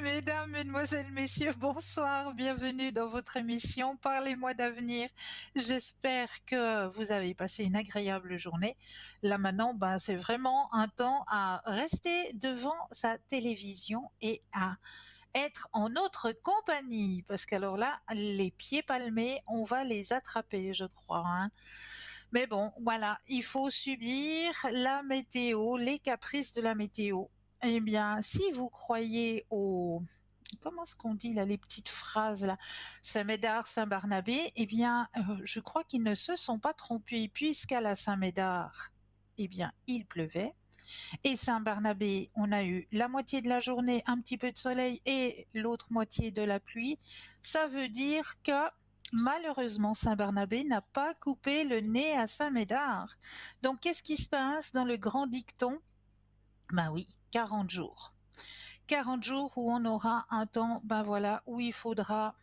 Mesdames, Mesdemoiselles, Messieurs, bonsoir, bienvenue dans votre émission Parlez-moi d'avenir. J'espère que vous avez passé une agréable journée. Là maintenant, c'est vraiment un temps à rester devant sa télévision et à être en notre compagnie, parce qu'alors là, les pieds palmés, on va les attraper, je crois, hein. Mais bon, voilà, il faut subir la météo, les caprices de la météo. Eh bien, si vous croyez au comment est-ce qu'on dit là, les petites phrases là, Saint-Médard, Saint-Barnabé, eh bien, je crois qu'ils ne se sont pas trompés, puisqu'à la Saint-Médard, eh bien, il pleuvait. Et Saint-Barnabé, on a eu la moitié de la journée, un petit peu de soleil et l'autre moitié de la pluie. Ça veut dire que malheureusement, Saint-Barnabé n'a pas coupé le nez à Saint-Médard. Donc, qu'est-ce qui se passe dans le grand dicton? Ben oui, 40 jours. 40 jours où on aura un temps, ben voilà, où il faudra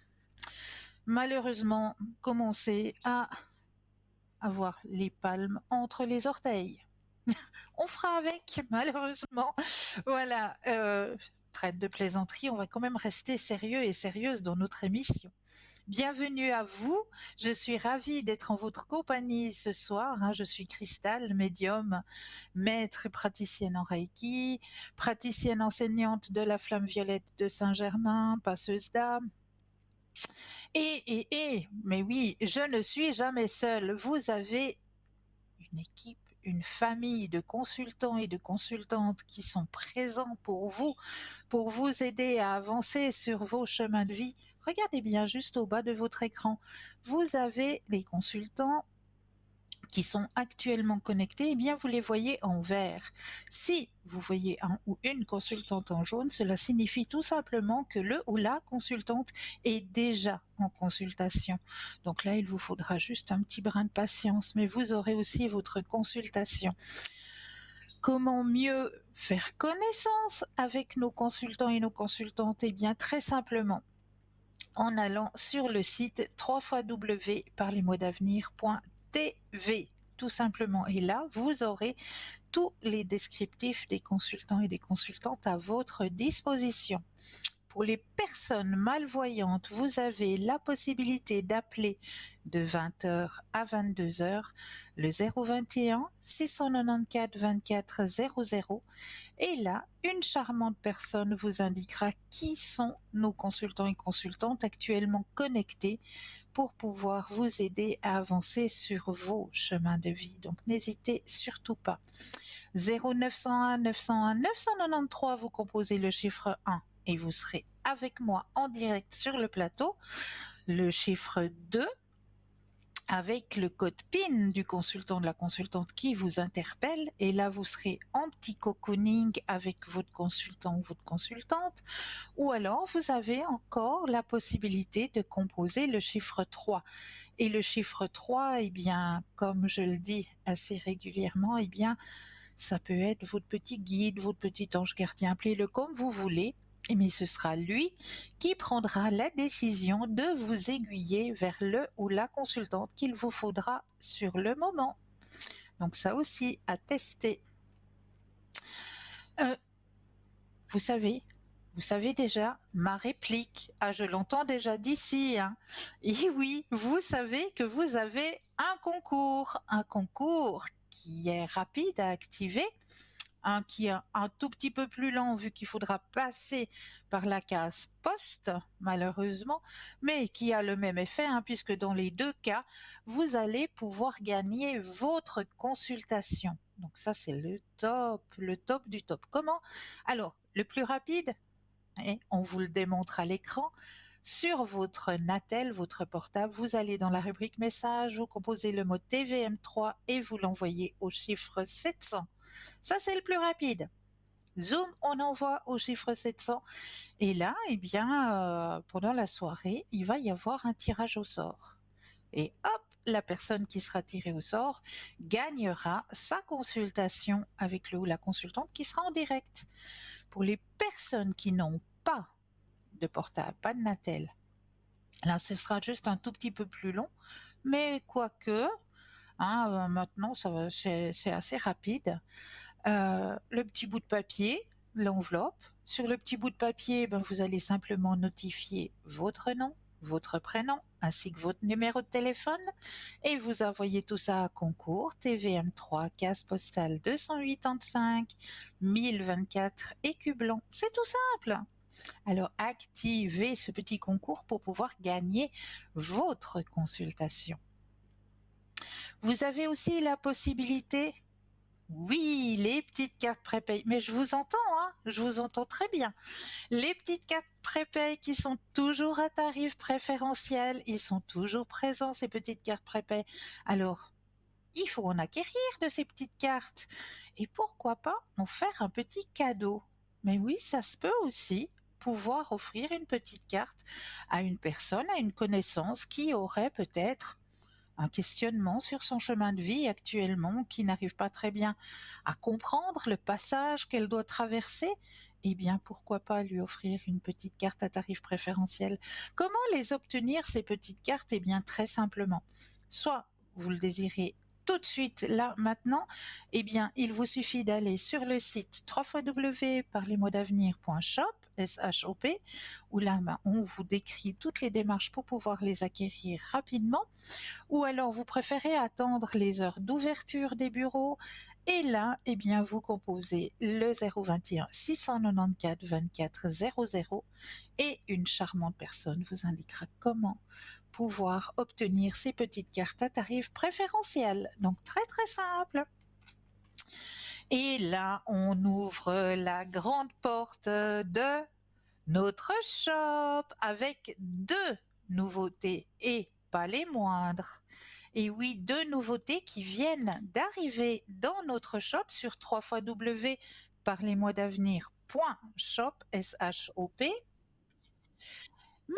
malheureusement commencer à avoir les palmes entre les orteils. On fera avec, malheureusement. Voilà, traite de plaisanterie, on va quand même rester sérieux et sérieuse dans notre émission. Bienvenue à vous, je suis ravie d'être en votre compagnie ce soir, hein. Je suis Cristal, médium, maître et praticienne en Reiki, praticienne enseignante de la Flamme Violette de Saint-Germain, passeuse d'âme. Mais oui, je ne suis jamais seule. Vous avez une équipe, une famille de consultants et de consultantes qui sont présents pour vous aider à avancer sur vos chemins de vie. Regardez bien juste au bas de votre écran. Vous avez les consultants qui sont actuellement connectés, eh bien, vous les voyez en vert. Si vous voyez un ou une consultante en jaune, cela signifie tout simplement que le ou la consultante est déjà en consultation. Donc là, il vous faudra juste un petit brin de patience, mais vous aurez aussi votre consultation. Comment mieux faire connaissance avec nos consultants et nos consultantes? Eh bien, très simplement, en allant sur le site www.parlezmoi-d'avenir.tv, tout simplement. Et là, vous aurez tous les descriptifs des consultants et des consultantes à votre disposition. Pour les personnes malvoyantes, vous avez la possibilité d'appeler de 20h à 22h le 021 694 24 00, et là, une charmante personne vous indiquera qui sont nos consultants et consultantes actuellement connectés pour pouvoir vous aider à avancer sur vos chemins de vie. Donc n'hésitez surtout pas. 0901 901 993, vous composez le chiffre 1 et vous serez avec moi en direct sur le plateau. Le chiffre 2 avec le code PIN du consultant, de la consultante qui vous interpelle, et là vous serez en petit cocooning avec votre consultant ou votre consultante. Ou alors vous avez encore la possibilité de composer le chiffre 3. Et le chiffre 3, eh bien, comme je le dis assez régulièrement, eh bien, ça peut être votre petit guide, votre petit ange gardien, appelez-le comme vous voulez, mais ce sera lui qui prendra la décision de vous aiguiller vers le ou la consultante qu'il vous faudra sur le moment. Donc ça aussi à tester. Euh, vous savez, vous savez déjà ma réplique. Ah, je l'entends déjà d'ici, hein. Et oui, vous savez que vous avez un concours qui est rapide à activer, qui est un tout petit peu plus lent vu qu'il faudra passer par la case poste, malheureusement, mais qui a le même effet, hein, puisque dans les deux cas, vous allez pouvoir gagner votre consultation. Donc ça, c'est le top du top. Comment? Alors, le plus rapide, et on vous le démontre à l'écran, sur votre Natel, votre portable, vous allez dans la rubrique message, vous composez le mot TVM3 et vous l'envoyez au chiffre 700. Ça, c'est le plus rapide. Zoom, on envoie au chiffre 700. Et là, eh bien, pendant la soirée, il va y avoir un tirage au sort. Et hop, la personne qui sera tirée au sort gagnera sa consultation avec le ou la consultante qui sera en direct. Pour les personnes qui n'ont pas de portable, pas de Natel, là, ce sera juste un tout petit peu plus long, mais quoique, hein, maintenant, c'est assez rapide. Le petit bout de papier, l'enveloppe. Sur le petit bout de papier, ben, vous allez simplement notifier votre nom, votre prénom, ainsi que votre numéro de téléphone, et vous envoyez tout ça à concours TVM3, case postale 285 1024 Écublens. C'est tout simple. Alors activez ce petit concours pour pouvoir gagner votre consultation. Vous avez aussi la possibilité, oui, les petites cartes prépayées. Mais je vous entends, hein, je vous entends très bien. Les petites cartes prépayées qui sont toujours à tarif préférentiel, ils sont toujours présents, ces petites cartes prépayées. Alors, il faut en acquérir de ces petites cartes. Et pourquoi pas en faire un petit cadeau. Mais oui, ça se peut aussi pouvoir offrir une petite carte à une personne, à une connaissance qui aurait peut-être un questionnement sur son chemin de vie actuellement, qui n'arrive pas très bien à comprendre le passage qu'elle doit traverser, eh bien pourquoi pas lui offrir une petite carte à tarif préférentiel. Comment les obtenir, ces petites cartes? Eh bien très simplement. Soit vous le désirez tout de suite, là, maintenant, eh bien, il vous suffit d'aller sur le site www.parlezmoi-d'avenir.shop, S-H-O-P, où là, on vous décrit toutes les démarches pour pouvoir les acquérir rapidement, ou alors vous préférez attendre les heures d'ouverture des bureaux, et là, eh bien, vous composez le 021 694 24 00, et une charmante personne vous indiquera comment pouvoir obtenir ces petites cartes à tarif préférentiel. Donc très très simple. Et là, on ouvre la grande porte de notre shop avec deux nouveautés et pas les moindres. Et oui, deux nouveautés qui viennent d'arriver dans notre shop sur www.parlezmoi-d'avenir.shop, S-H-O-P. Mais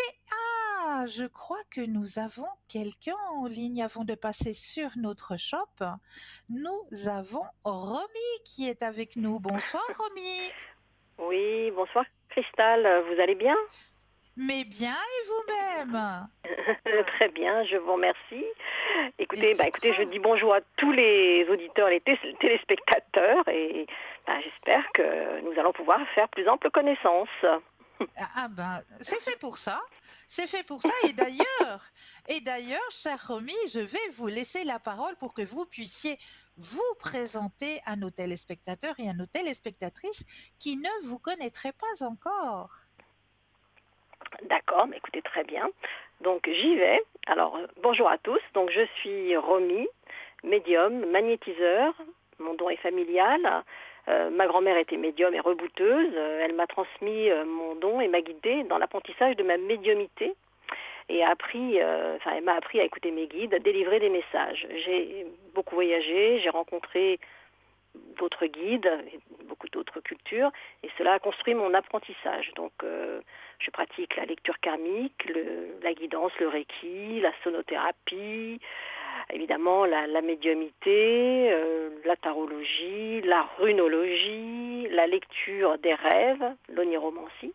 je crois que nous avons quelqu'un en ligne avant de passer sur notre shop. Nous avons Romy qui est avec nous. Bonsoir Romy. Oui, bonsoir Cristal, vous allez bien? Mais bien et vous-même? Très bien, je vous remercie. Écoutez, je Extra. dis bonjour à tous les auditeurs, les téléspectateurs et j'espère que nous allons pouvoir faire plus ample connaissance. Ah ben, c'est fait pour ça. C'est fait pour ça. Et d'ailleurs, cher Romy, je vais vous laisser la parole pour que vous puissiez vous présenter à nos téléspectateurs et à nos téléspectatrices qui ne vous connaîtraient pas encore. D'accord, mais écoutez, très bien. Donc j'y vais. Alors, bonjour à tous. Donc je suis Romy, médium, magnétiseur. Mon don est familial. Ma grand-mère était médium et rebouteuse. Elle m'a transmis mon don et m'a guidée dans l'apprentissage de ma médiumité et elle m'a appris à écouter mes guides, à délivrer des messages. J'ai beaucoup voyagé, j'ai rencontré d'autres guides, beaucoup d'autres cultures, et cela a construit mon apprentissage. Donc, je pratique la lecture karmique, la guidance, le reiki, la sonothérapie, évidemment la médiumité, la tarologie, la runologie, la lecture des rêves, l'oniromancie.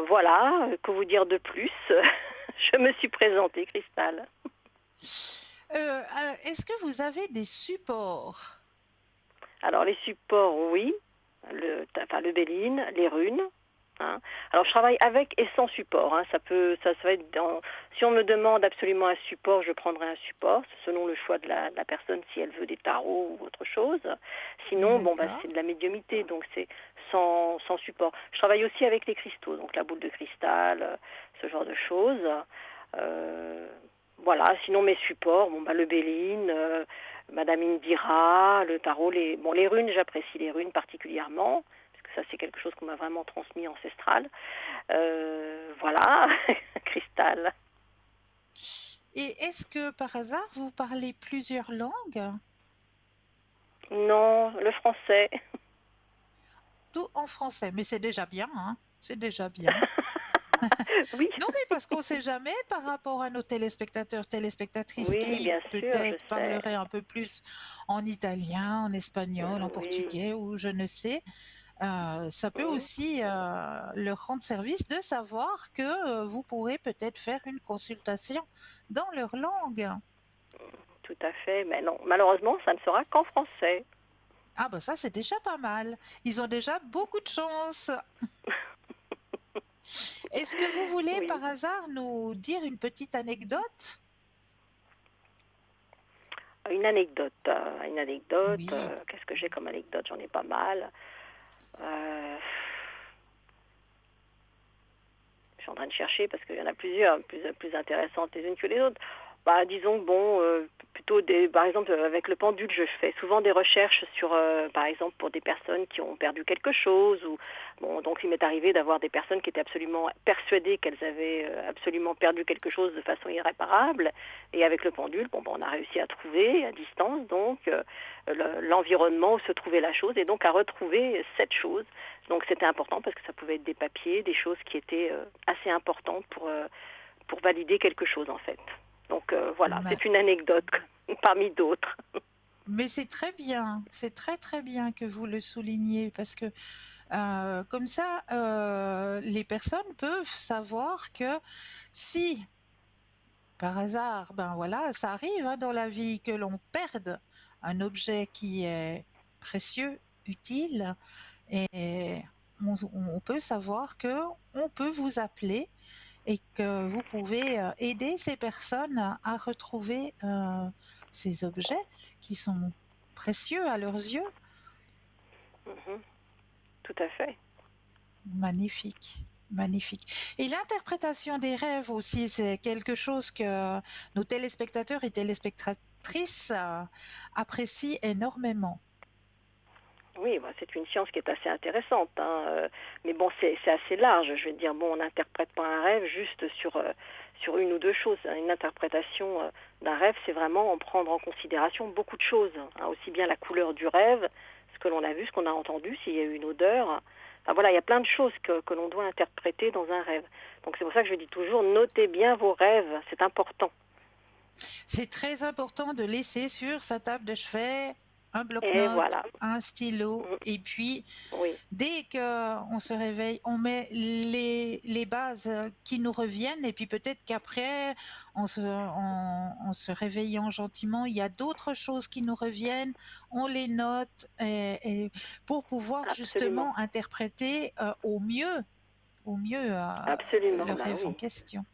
Voilà, que vous dire de plus? Je me suis présentée, Cristal. Est-ce que vous avez des supports? Alors les supports, oui, le Béline, les runes. Hein. Alors je travaille avec et sans support. Hein. Ça va être si on me demande absolument un support, je prendrai un support, selon le choix de la personne, si elle veut des tarots ou autre chose. Sinon, D'accord. c'est de la médiumité, donc c'est sans support. Je travaille aussi avec les cristaux, donc la boule de cristal, ce genre de choses. Euh, voilà, sinon mes supports, le Béline, Madame Indira, le tarot, les runes, j'apprécie les runes particulièrement, parce que ça c'est quelque chose qu'on m'a vraiment transmis ancestral. Voilà, cristal. Et est-ce que par hasard vous parlez plusieurs langues? Non, le français. Tout en français, mais c'est déjà bien, hein? C'est déjà bien. Oui, Non, mais parce qu'on ne sait jamais par rapport à nos téléspectateurs, téléspectatrices oui, qui bien sûr, je peut-être sais. parleraient un peu plus en italien, en espagnol, en Oui. portugais ou je ne sais. Ça peut Mhm. aussi leur rendre service de savoir que vous pourrez peut-être faire une consultation dans leur langue. Tout à fait, mais non, malheureusement, ça ne sera qu'en français. Ah bah ça, c'est déjà pas mal. Ils ont déjà beaucoup de chance. Est-ce que vous voulez Oui. par hasard nous dire une petite anecdote? Une anecdote, Oui. qu'est-ce que j'ai comme anecdote? J'en ai pas mal. Euh, je suis en train de chercher parce qu'il y en a plusieurs, plus intéressantes les unes que les autres. Bah, disons que bon, plutôt par exemple avec le pendule, je fais souvent des recherches sur, par exemple pour des personnes qui ont perdu quelque chose ou bon, donc il m'est arrivé d'avoir des personnes qui étaient absolument persuadées qu'elles avaient absolument perdu quelque chose de façon irréparable, et avec le pendule, bon, bah, on a réussi à trouver à distance donc l'environnement où se trouvait la chose et donc à retrouver cette chose. Donc c'était important parce que ça pouvait être des papiers, des choses qui étaient assez importantes pour valider quelque chose en fait. Donc voilà, Ma- c'est une anecdote parmi d'autres. Mais c'est très bien, c'est très très bien que vous le souligniez parce que comme ça, les personnes peuvent savoir que si par hasard, ben voilà, ça arrive hein, dans la vie que l'on perde un objet qui est précieux, utile, et on peut savoir que on peut vous appeler et que vous pouvez aider ces personnes à retrouver ces objets qui sont précieux à leurs yeux. Mhm, tout à fait. Magnifique, magnifique. Et l'interprétation des rêves aussi, c'est quelque chose que nos téléspectateurs et téléspectatrices apprécient énormément. Oui, bah, c'est une science qui est assez intéressante, hein, mais bon, c'est assez large. Je veux dire, bon, on n'interprète pas un rêve juste sur une ou deux choses. Une interprétation d'un rêve, c'est vraiment en prendre en considération beaucoup de choses, hein, aussi bien la couleur du rêve, ce que l'on a vu, ce qu'on a entendu, s'il y a eu une odeur. Enfin voilà, il y a plein de choses que l'on doit interpréter dans un rêve. Donc c'est pour ça que je dis toujours, notez bien vos rêves, c'est important. C'est très important de laisser sur sa table de chevet un Et bloc-notes, voilà. un stylo, Mm, et puis oui, dès qu'on se réveille, on met les bases qui nous reviennent, et puis peut-être qu'après, en se réveillant gentiment, il y a d'autres choses qui nous reviennent, on les note, et pour pouvoir absolument. justement interpréter au mieux le Absolument, bah rêve en oui. question.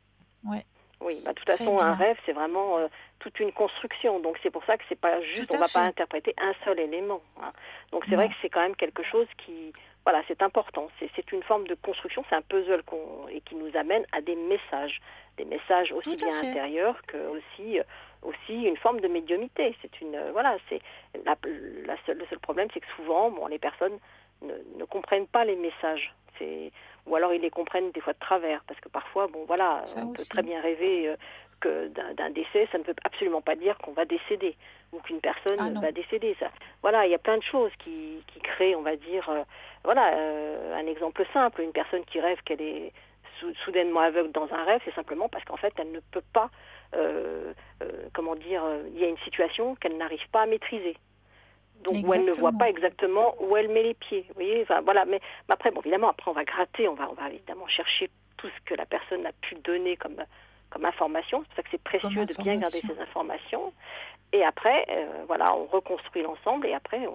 Ouais, Oui, bah, de toute très façon, un bien, rêve, c'est vraiment toute une construction. Donc c'est pour ça que c'est pas tout juste, on à va pas fait. interpréter un seul élément, hein. Donc c'est vrai que Non, c'est quand même quelque chose qui, voilà, c'est important. C'est une forme de construction, c'est un puzzle et qui nous amène à des messages tout aussi à bien fait. intérieurs que aussi une forme de médiumité. C'est une, voilà, c'est le seul problème, c'est que souvent, bon, les personnes ne comprennent pas les messages. Ou alors ils les comprennent des fois de travers, parce que parfois, bon voilà, Ça on peut très aussi. bien rêver que d'un décès, ça ne veut absolument pas dire qu'on va décéder ou qu'une Ah personne non, va décéder. Ça, voilà, il y a plein de choses qui créent, on va dire, voilà, un exemple simple, une personne qui rêve qu'elle est soudainement aveugle dans un rêve, c'est simplement parce qu'en fait, elle ne peut pas, comment dire, il y a une situation qu'elle n'arrive pas à maîtriser, donc où elle ne voit exactement. pas exactement où elle met les pieds. Vous voyez, enfin, voilà. Mais après, bon, évidemment, après on va gratter, on va évidemment chercher tout ce que la personne a pu donner comme information. C'est pour ça que c'est Comme précieux de bien garder information. ces informations. Et après, voilà, on reconstruit l'ensemble. Et après,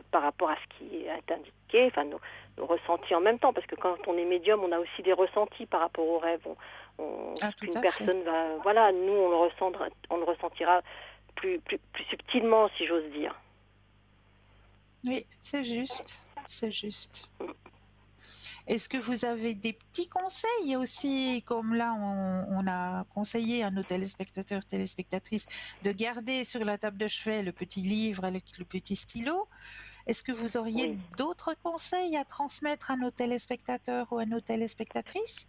par rapport à ce qui est indiqué, enfin nos ressentis en même temps, parce que quand on est médium, on a aussi des ressentis par rapport aux rêves. Ah, Ce tout qu'une à fait. personne va, voilà, nous on le ressentira plus subtilement, si j'ose dire. Oui, c'est juste. C'est juste. Est-ce que vous avez des petits conseils aussi, comme là, on a conseillé à nos téléspectateurs, téléspectatrices de garder sur la table de chevet le petit livre avec le petit stylo. Est-ce que vous auriez Oui. d'autres conseils à transmettre à nos téléspectateurs ou à nos téléspectatrices?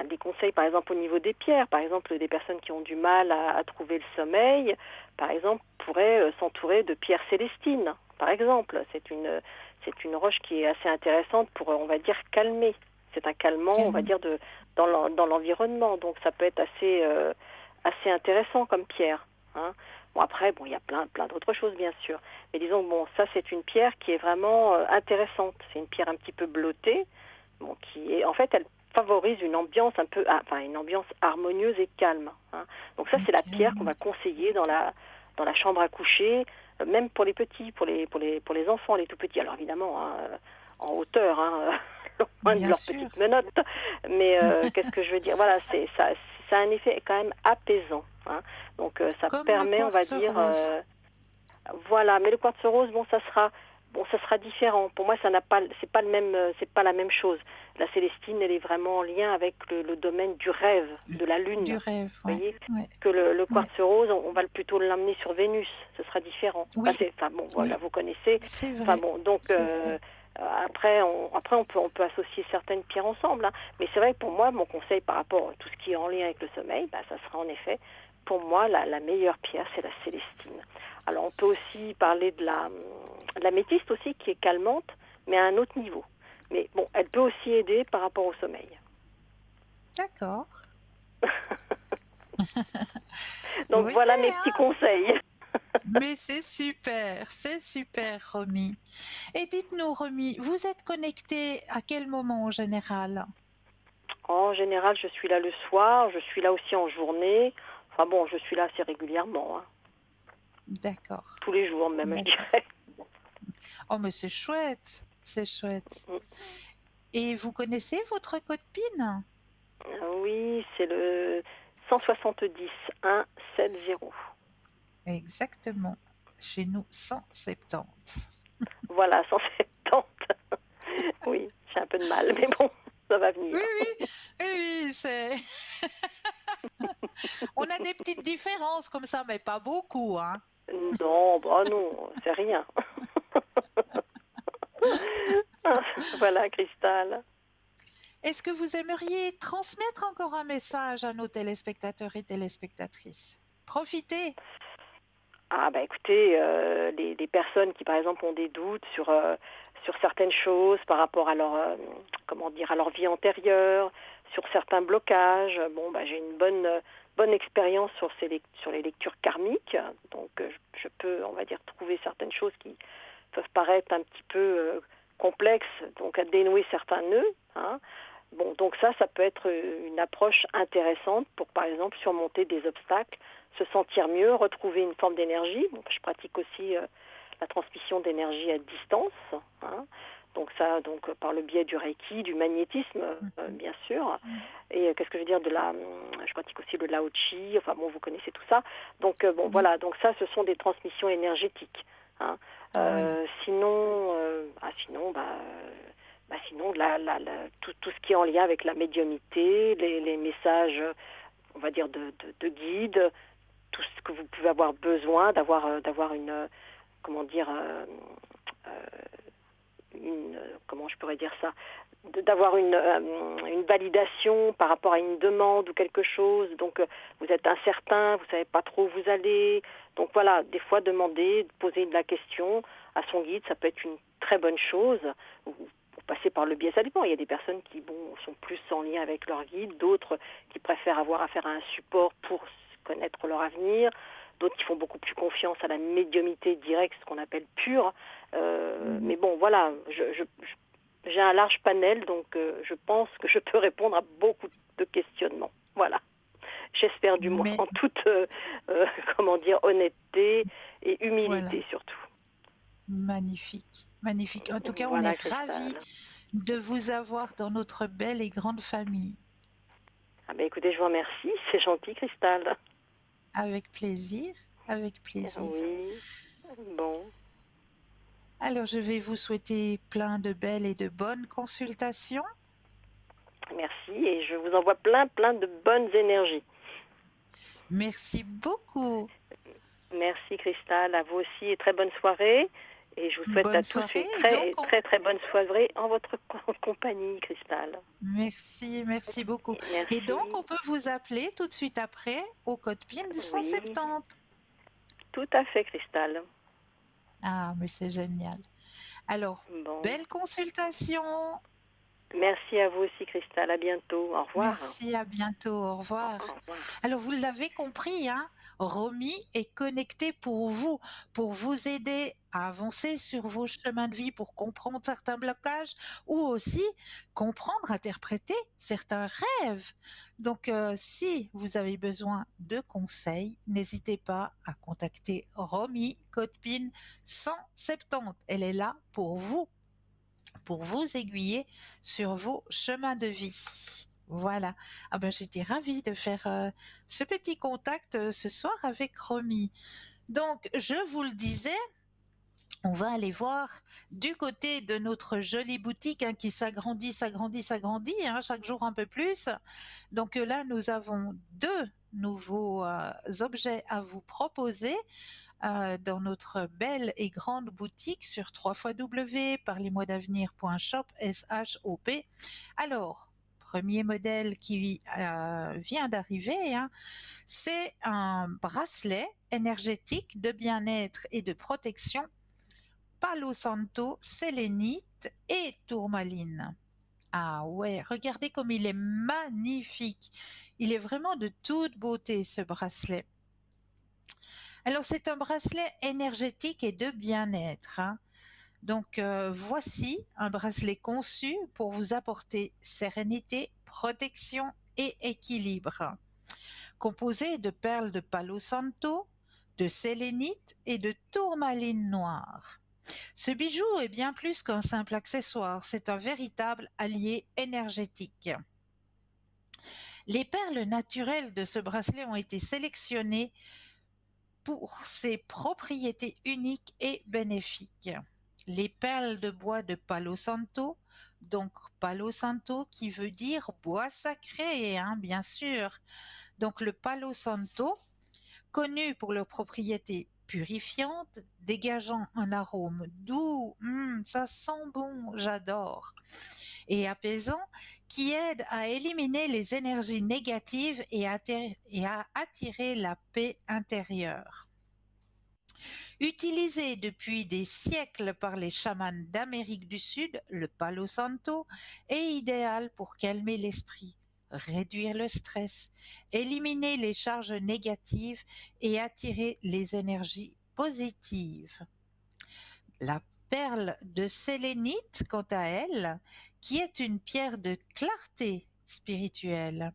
Des conseils, par exemple, au niveau des pierres. Par exemple, des personnes qui ont du mal à trouver le sommeil, par exemple, pourraient s'entourer de pierres célestines, par exemple. C'est une roche qui est assez intéressante pour, on va dire, calmer. C'est un calmant, on va Calme. dire, dans l'environnement. Donc, ça peut être assez intéressant comme pierre, hein. Bon, après, bon, il y a plein d'autres choses, bien sûr. Mais disons, bon, ça, c'est une pierre qui est vraiment intéressante. C'est une pierre un petit peu bleutée, bon, qui est, en fait, elle favorise une ambiance une ambiance harmonieuse et calme, hein. Donc ça, Et c'est la pierre qu'on calme. va conseiller dans la chambre à coucher, même pour les petits, pour les enfants, les tout petits. Alors évidemment, hein, en hauteur, hein, loin de Bien leurs sûr. petites menottes. Mais qu'est-ce que je veux dire? Voilà, ça a un effet quand même apaisant. Hein. Donc ça Comme le permet, on va quartz dire, rose. voilà. Mais le quartz rose, ça sera différent. Pour moi, ça n'a pas, c'est pas la même chose. La Célestine, elle est vraiment en lien avec le domaine du rêve, de la lune. Du rêve, Vous ouais, voyez ouais, que le ouais. quartz rose, on va plutôt l'emmener sur Vénus. Ce sera différent. Oui, Enfin bon, voilà, oui, vous connaissez. c'est Enfin vrai, bon, donc c'est vrai. après on peut associer certaines pierres ensemble. Hein. Mais c'est vrai que pour moi, mon conseil par rapport à tout ce qui est en lien avec le sommeil, ça sera en effet, pour moi, la meilleure pierre, c'est la Célestine. Alors on peut aussi parler de la métiste aussi, qui est calmante, mais à un autre niveau. Mais bon, elle peut aussi aider par rapport au sommeil. D'accord. Vous Donc voyez, voilà mes petits hein? conseils. Mais c'est super, Romy. Et dites-nous, Romy, vous êtes connecté à quel moment en général? En général, je suis là le soir, je suis là aussi en journée. Enfin bon, je suis là assez régulièrement, hein. D'accord, Tous les jours même, je d'accord. dirais. Oh, mais c'est chouette, c'est chouette. Et vous connaissez votre code PIN? Oui, c'est le 170 170. Exactement. Chez nous, 170. Voilà, 170. Oui, j'ai un peu de mal, mais bon, ça va Oui, venir. oui, oui, oui, c'est. On a des petites différences comme ça, mais pas beaucoup, hein. Non, bah non, c'est rien. Voilà, Cristal. Est-ce que vous aimeriez transmettre encore un message à nos téléspectateurs et téléspectatrices? Profitez. Ah bah écoutez, les personnes qui par exemple ont des doutes sur certaines choses par rapport à leur comment dire, à leur vie antérieure, sur certains blocages, bon bah j'ai une bonne expérience sur les lectures karmiques, donc je peux, on va dire, trouver certaines choses qui peuvent paraître un petit peu complexes, donc à dénouer certains nœuds, hein. Bon, donc ça peut être une approche intéressante pour, par exemple, surmonter des obstacles, se sentir mieux, retrouver une forme d'énergie. Bon, je pratique aussi la transmission d'énergie à distance, hein. Donc ça, par le biais du Reiki, du magnétisme, Mhm. bien sûr. Mhm. Et qu'est-ce que je veux dire je pratique aussi le Lao Chi. Enfin bon, vous connaissez tout ça. Donc bon, Oui, voilà. Donc ça, ce sont des transmissions énergétiques, hein. voilà. Sinon, tout ce qui est en lien avec la médiumnité, les messages, on va dire, de guide, tout ce que vous pouvez avoir besoin, d'avoir une, comment dire, comment je pourrais dire ça, d'avoir une validation par rapport à une demande ou quelque chose. Donc, vous êtes incertain, vous ne savez pas trop où vous allez. Donc voilà, des fois, demander, poser la question à son guide, ça peut être une très bonne chose. Ou passer par le biais, ça dépend. Il y a des personnes qui sont plus en lien avec leur guide, d'autres qui préfèrent avoir affaire à un support pour connaître leur avenir, d'autres qui font beaucoup plus confiance à la médiumnité directe, ce qu'on appelle pure. Mhm. Mais bon, voilà, j'ai un large panel, donc je pense que je peux répondre à beaucoup de questionnements. Voilà, j'espère du moins, Mais en toute, comment dire, honnêteté et voilà, humilité surtout. magnifique, magnifique. En tout cas, on Voilà, est ravis Cristal. de vous avoir dans notre belle et grande famille. Ah ben écoutez, je vous remercie, c'est gentil, Cristal. Avec plaisir, avec plaisir. Oui, bon, Alors, je vais vous souhaiter plein de belles et de bonnes consultations. merci et je vous envoie plein de bonnes énergies. Merci beaucoup. Merci, Cristal, à vous aussi et très bonne soirée. Et je vous souhaite à Bonne tous soirée. une Et donc, très bonne soirée en votre compagnie, Cristal. merci, merci beaucoup. Et donc, Merci. on peut vous appeler tout de suite après au code PIN de Oui, 170. tout à fait, Cristal. Ah, mais c'est génial. Alors, Bon, belle consultation. Merci à vous aussi, Cristal. À bientôt. Au revoir. Merci, à bientôt, au revoir. Au revoir. Alors vous l'avez compris, hein, Romy est connectée pour vous aider à avancer sur vos chemins de vie, pour comprendre certains blocages ou aussi comprendre, interpréter certains rêves. Donc si vous avez besoin de conseils, n'hésitez pas à contacter Romy, code PIN 170. Elle est là pour vous aiguiller sur vos chemins de vie. Voilà. Ah ben, j'étais ravie de faire ce petit contact ce soir avec Romy. Donc, je vous le disais, on va aller voir du côté de notre jolie boutique, hein, qui s'agrandit, hein, chaque jour un peu plus. Donc là, nous avons deux nouveaux objets à vous proposer dans notre belle et grande boutique sur www.parlez-moi-d'avenir.shop, S-H-O-P. Alors, premier modèle qui vient d'arriver, hein, c'est un bracelet énergétique de bien-être et de protection Palo Santo, sélénite et tourmaline. Ah ouais, regardez comme il est magnifique. Il est vraiment de toute beauté, ce bracelet. Alors, c'est un bracelet énergétique et de bien-être, hein. Donc, voici un bracelet conçu pour vous apporter sérénité, protection et équilibre. Composé de perles de Palo Santo, de sélénite et de tourmaline noire. Ce bijou est bien plus qu'un simple accessoire, c'est un véritable allié énergétique. Les perles naturelles de ce bracelet ont été sélectionnées pour ses propriétés uniques et bénéfiques. Les perles de bois de Palo Santo, donc Palo Santo qui veut dire bois sacré, hein, bien sûr. Donc le Palo Santo, connu pour leurs propriétés purifiantes, dégageant un arôme doux, ça sent bon, j'adore, et apaisant, qui aide à éliminer les énergies négatives et à attirer la paix intérieure. Utilisé depuis des siècles par les chamans d'Amérique du Sud, le Palo Santo est idéal pour calmer l'esprit, réduire le stress, éliminer les charges négatives et attirer les énergies positives. La perle de sélénite, quant à elle, qui est une pierre de clarté spirituelle.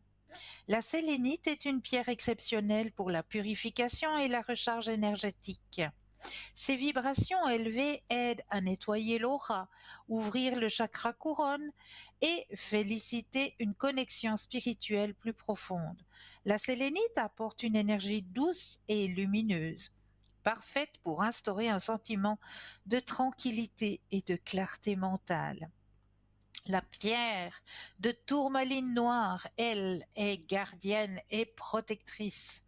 La sélénite est une pierre exceptionnelle pour la purification et la recharge énergétique. Ces vibrations élevées aident à nettoyer l'aura, ouvrir le chakra couronne et féliciter une connexion spirituelle plus profonde. La sélénite apporte une énergie douce et lumineuse, parfaite pour instaurer un sentiment de tranquillité et de clarté mentale. La pierre de tourmaline noire, elle, est gardienne et protectrice.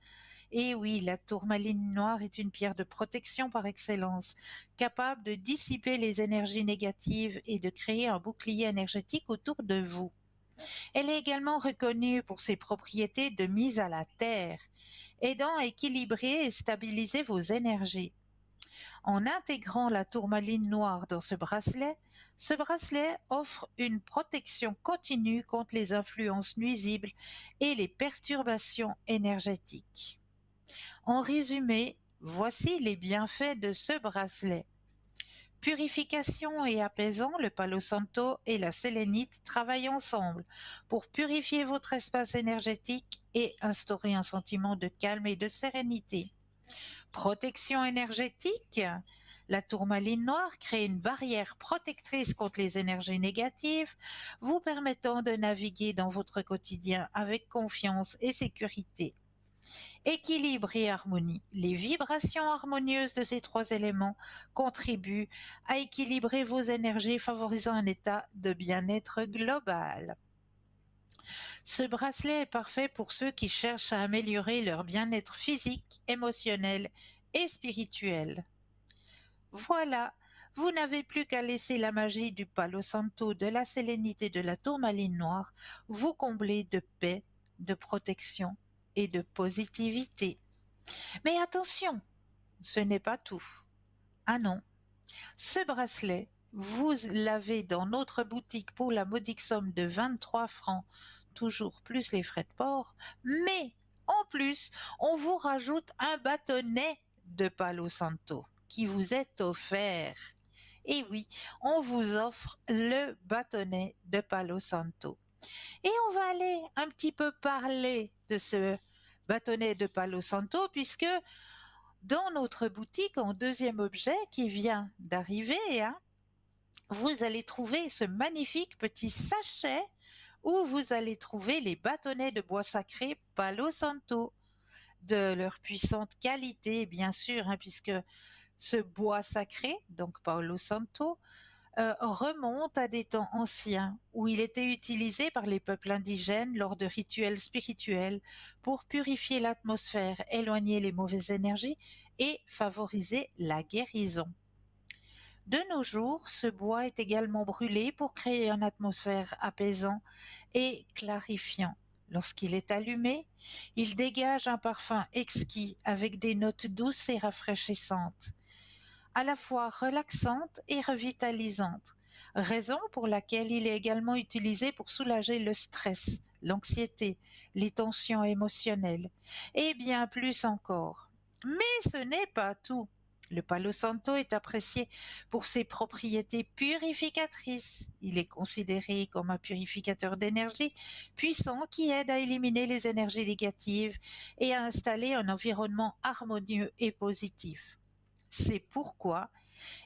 Et oui, la tourmaline noire est une pierre de protection par excellence, capable de dissiper les énergies négatives et de créer un bouclier énergétique autour de vous. Elle est également reconnue pour ses propriétés de mise à la terre, aidant à équilibrer et stabiliser vos énergies. En intégrant la tourmaline noire dans ce bracelet offre une protection continue contre les influences nuisibles et les perturbations énergétiques. En résumé, voici les bienfaits de ce bracelet. Purification et apaisant, le Palo Santo et la sélénite travaillent ensemble pour purifier votre espace énergétique et instaurer un sentiment de calme et de sérénité. Protection énergétique, la tourmaline noire crée une barrière protectrice contre les énergies négatives, vous permettant de naviguer dans votre quotidien avec confiance et sécurité. Équilibre et harmonie. Les vibrations harmonieuses de ces trois éléments contribuent à équilibrer vos énergies, favorisant un état de bien-être global. Ce bracelet est parfait pour ceux qui cherchent à améliorer leur bien-être physique, émotionnel et spirituel. Voilà, vous n'avez plus qu'à laisser la magie du Palo Santo, de la sélénité et de la tourmaline noire vous combler de paix, de protection et de positivité. Mais attention, ce n'est pas tout. Ah non, ce bracelet Vous l'avez dans notre boutique pour la modique somme de 23 francs, toujours plus les frais de port. Mais en plus, on vous rajoute un bâtonnet de Palo Santo qui vous est offert. Et oui, on vous offre le bâtonnet de Palo Santo. Et on va aller un petit peu parler de ce bâtonnet de Palo Santo puisque dans notre boutique, en deuxième objet qui vient d'arriver, hein, vous allez trouver ce magnifique petit sachet où vous allez trouver les bâtonnets de bois sacré Palo Santo, de leur puissante qualité, bien sûr, hein, puisque ce bois sacré, donc Palo Santo, remonte à des temps anciens où il était utilisé par les peuples indigènes lors de rituels spirituels pour purifier l'atmosphère, éloigner les mauvaises énergies et favoriser la guérison. De nos jours, ce bois est également brûlé pour créer une atmosphère apaisant et clarifiant. Lorsqu'il est allumé, il dégage un parfum exquis avec des notes douces et rafraîchissantes, à la fois relaxantes et revitalisantes, raison pour laquelle il est également utilisé pour soulager le stress, l'anxiété, les tensions émotionnelles et bien plus encore. Mais ce n'est pas tout. Le Palo Santo est apprécié pour ses propriétés purificatrices. Il est considéré comme un purificateur d'énergie puissant qui aide à éliminer les énergies négatives et à installer un environnement harmonieux et positif. C'est pourquoi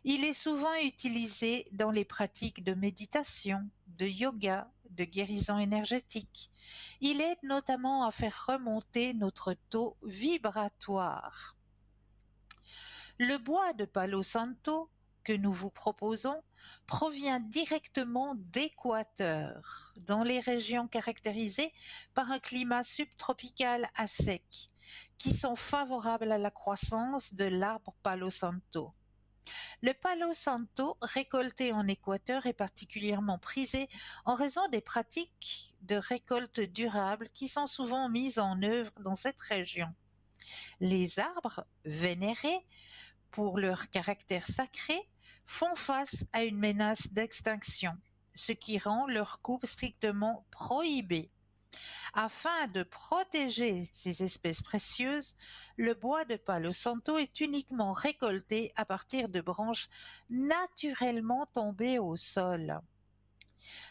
il est souvent utilisé dans les pratiques de méditation, de yoga, de guérison énergétique. Il aide notamment à faire remonter notre taux vibratoire. Le bois de Palo Santo que nous vous proposons provient directement d'Équateur, dans les régions caractérisées par un climat subtropical à sec, qui sont favorables à la croissance de l'arbre Palo Santo. Le Palo Santo récolté en Équateur est particulièrement prisé en raison des pratiques de récolte durable qui sont souvent mises en œuvre dans cette région. Les arbres vénérés pour leur caractère sacré, font face à une menace d'extinction, ce qui rend leur coupe strictement prohibée. Afin de protéger ces espèces précieuses, le bois de Palo Santo est uniquement récolté à partir de branches naturellement tombées au sol.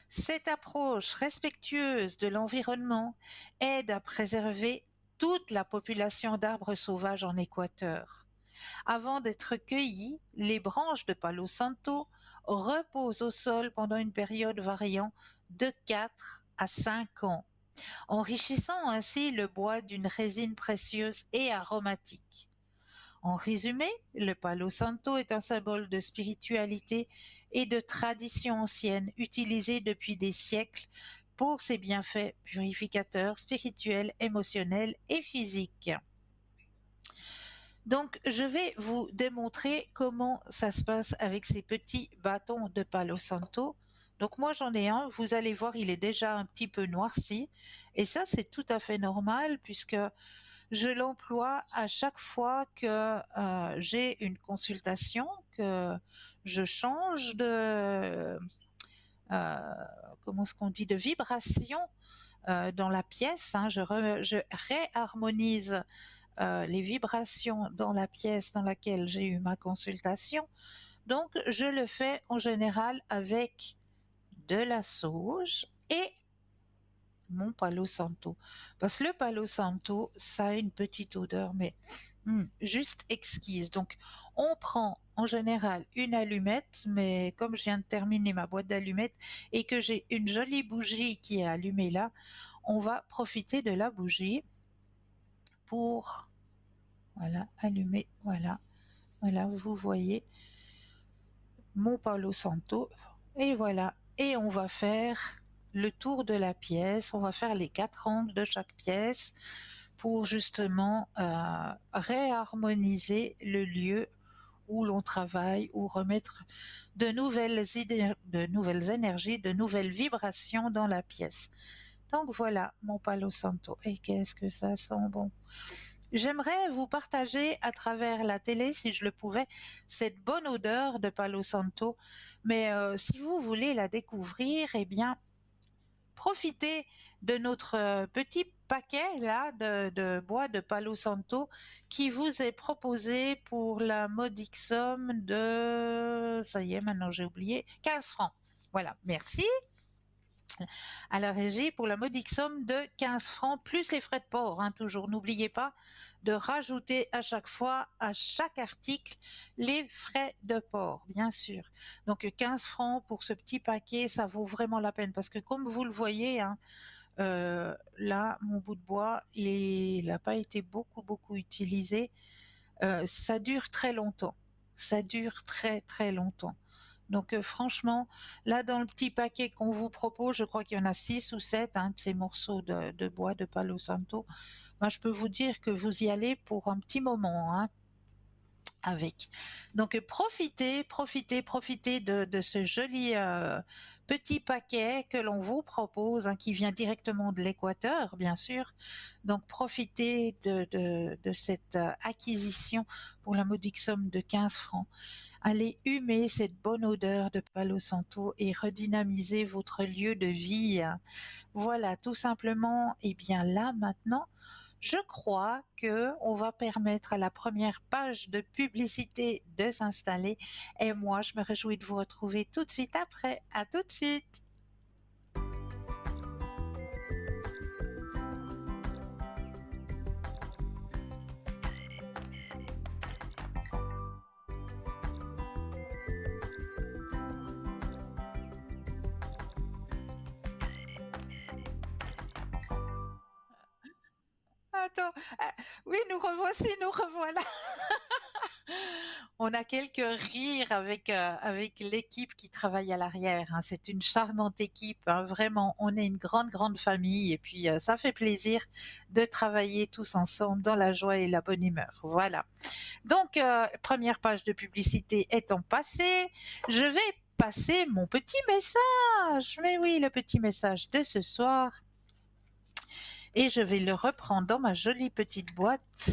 Cette approche respectueuse de l'environnement aide à préserver toute la population d'arbres sauvages en Équateur. Avant d'être cueillies, les branches de Palo Santo reposent au sol pendant une période variant de 4 à 5 ans, enrichissant ainsi le bois d'une résine précieuse et aromatique. En résumé, le Palo Santo est un symbole de spiritualité et de tradition ancienne utilisé depuis des siècles pour ses bienfaits purificateurs, spirituels, émotionnels et physiques. Donc, je vais vous démontrer comment ça se passe avec ces petits bâtons de Palo Santo. Donc, moi, j'en ai un. Vous allez voir, il est déjà un petit peu noirci. Et ça, c'est tout à fait normal puisque je l'emploie à chaque fois que j'ai une consultation, que je change de, euh, comment est-ce qu'on dit, de vibration dans la pièce. Hein. Je réharmonise les vibrations dans la pièce dans laquelle j'ai eu ma consultation. Donc, je le fais en général avec de la sauge et mon Palo Santo. Parce que le Palo Santo, ça a une petite odeur, mais juste exquise. Donc, on prend en général une allumette, mais comme je viens de terminer ma boîte d'allumettes et que j'ai une jolie bougie qui est allumée là, on va profiter de la bougie pour, voilà, allumer, voilà, voilà, vous voyez mon Palo Santo, et voilà. Et on va faire le tour de la pièce, on va faire les 4 angles de chaque pièce pour justement réharmoniser le lieu où l'on travaille, ou remettre de nouvelles idées, de nouvelles énergies, de nouvelles vibrations dans la pièce. Donc voilà mon Palo Santo. Et qu'est-ce que ça sent bon! J'aimerais vous partager à travers la télé, si je le pouvais, cette bonne odeur de Palo Santo. Mais si vous voulez la découvrir, eh bien, profitez de notre petit paquet là de bois de Palo Santo qui vous est proposé pour la modique somme de, ça y est, maintenant j'ai oublié, 15 francs. Voilà, merci à la régie pour la modique somme de 15 francs plus les frais de port. Hein, toujours, n'oubliez pas de rajouter à chaque fois, à chaque article, les frais de port, bien sûr. Donc 15 francs pour ce petit paquet, ça vaut vraiment la peine parce que comme vous le voyez, hein, là, mon bout de bois, il n'a pas été beaucoup utilisé. Ça dure très longtemps. Ça dure très longtemps. Donc franchement, là dans le petit paquet qu'on vous propose, je crois qu'il y en a 6 ou 7 hein, de ces morceaux de bois de Palo Santo. Moi, je peux vous dire que vous y allez pour un petit moment. Hein, avec. Donc profitez de ce joli petit paquet que l'on vous propose, hein, qui vient directement de l'Équateur, bien sûr. Donc profitez de cette acquisition pour la modique somme de 15 francs. Allez humer cette bonne odeur de Palo Santo et redynamiser votre lieu de vie. Voilà, tout simplement. Et bien là, maintenant, je crois que on va permettre à la première page de publicité de s'installer et moi, je me réjouis de vous retrouver tout de suite après. À tout de suite. Attends, oui, nous revoilà. On a quelques rires avec l'équipe qui travaille à l'arrière. Hein. C'est une charmante équipe, hein. Vraiment. On est une grande famille et puis ça fait plaisir de travailler tous ensemble dans la joie et la bonne humeur. Voilà. Donc, première page de publicité étant passée, je vais passer mon petit message. Mais oui, le petit message de ce soir. Et je vais le reprendre dans ma jolie petite boîte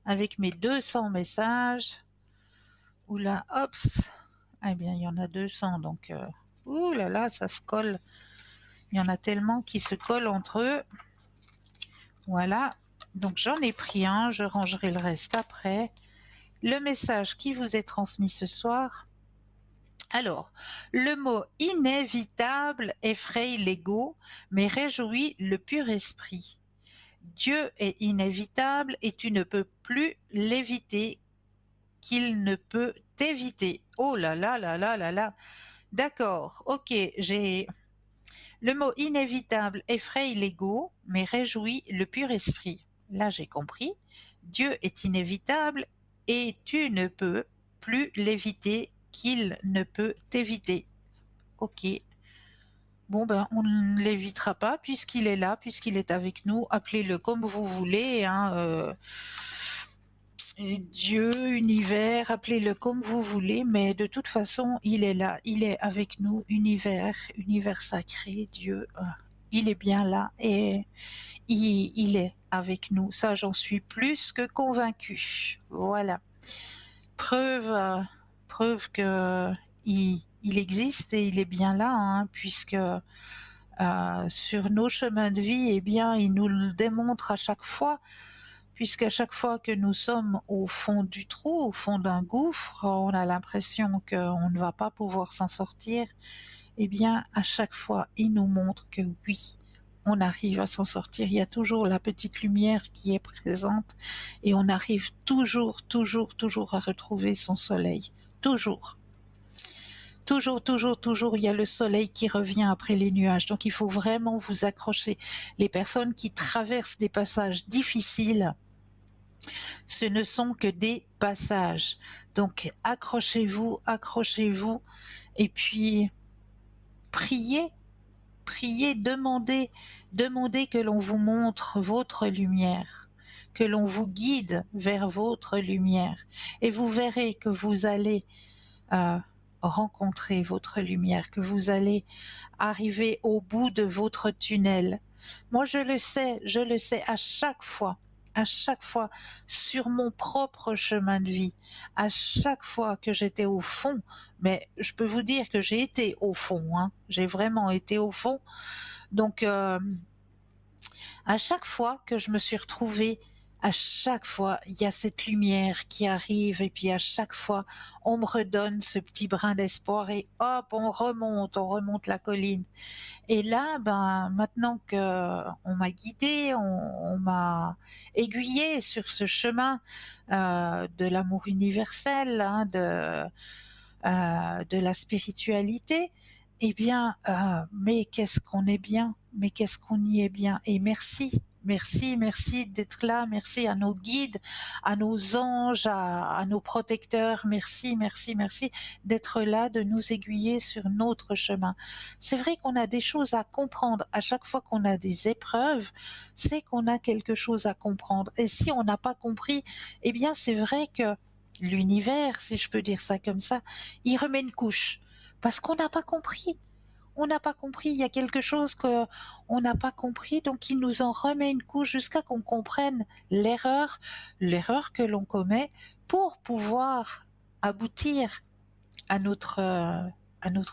avec mes 200 messages. Oula, hops. Eh bien, il y en a 200, donc... ouh là là, ça se colle. Il y en a tellement qui se collent entre eux. Voilà. Donc, j'en ai pris un. Je rangerai le reste après. Le message qui vous est transmis ce soir. Alors, le mot inévitable effraie l'ego, mais réjouit le pur esprit. Dieu est inévitable et tu ne peux plus l'éviter qu'il ne peut t'éviter. Oh là là là là là là. D'accord, ok, j'ai... Le mot inévitable effraie l'ego, mais réjouit le pur esprit. Là, j'ai compris. Dieu est inévitable et tu ne peux plus l'éviter qu'il ne peut t'éviter. Ok. Bon, ben, on ne l'évitera pas puisqu'il est là, puisqu'il est avec nous. Appelez-le comme vous voulez, hein, Dieu, univers, appelez-le comme vous voulez, mais de toute façon, il est là, il est avec nous, univers sacré, Dieu, il est bien là et il est avec nous. Ça, j'en suis plus que convaincue. Voilà. Preuve, preuve que il existe et il est bien là, hein, puisque sur nos chemins de vie, eh bien, il nous le démontre à chaque fois, puisqu'à chaque fois que nous sommes au fond du trou, au fond d'un gouffre, on a l'impression qu'on ne va pas pouvoir s'en sortir. Eh bien, à chaque fois, il nous montre que oui, on arrive à s'en sortir. Il y a toujours la petite lumière qui est présente et on arrive toujours à retrouver son soleil. Toujours. Toujours, il y a le soleil qui revient après les nuages. Donc, il faut vraiment vous accrocher. Les personnes qui traversent des passages difficiles, ce ne sont que des passages. Donc, accrochez-vous, et puis priez, demandez que l'on vous montre votre lumière, que l'on vous guide vers votre lumière. Et vous verrez que vous allez rencontrer votre lumière, que vous allez arriver au bout de votre tunnel. Moi, je le sais à chaque fois. à chaque fois sur mon propre chemin de vie, à chaque fois que j'étais au fond, mais je peux vous dire que j'ai été au fond, hein, j'ai vraiment été au fond. Donc, à chaque fois que je me suis retrouvée, à chaque fois, il y a cette lumière qui arrive et puis à chaque fois, on me redonne ce petit brin d'espoir et hop, on remonte la colline. Et là, ben, maintenant que on m'a guidée, on m'a aiguillée sur ce chemin de l'amour universel, hein, de la spiritualité, eh bien, mais qu'est-ce qu'on est bien, mais qu'est-ce qu'on y est bien. Et merci, merci, merci d'être là, merci à nos guides, à nos anges, à nos protecteurs, merci, merci, merci d'être là, de nous aiguiller sur notre chemin. C'est vrai qu'on a des choses à comprendre à chaque fois qu'on a des épreuves, c'est qu'on a quelque chose à comprendre. Et si on n'a pas compris, eh bien, c'est vrai que l'univers, si je peux dire ça comme ça, il remet une couche parce qu'on n'a pas compris. On n'a pas compris, il y a quelque chose que on n'a pas compris, donc il nous en remet une couche jusqu'à qu'on comprenne l'erreur que l'on commet pour pouvoir aboutir à notre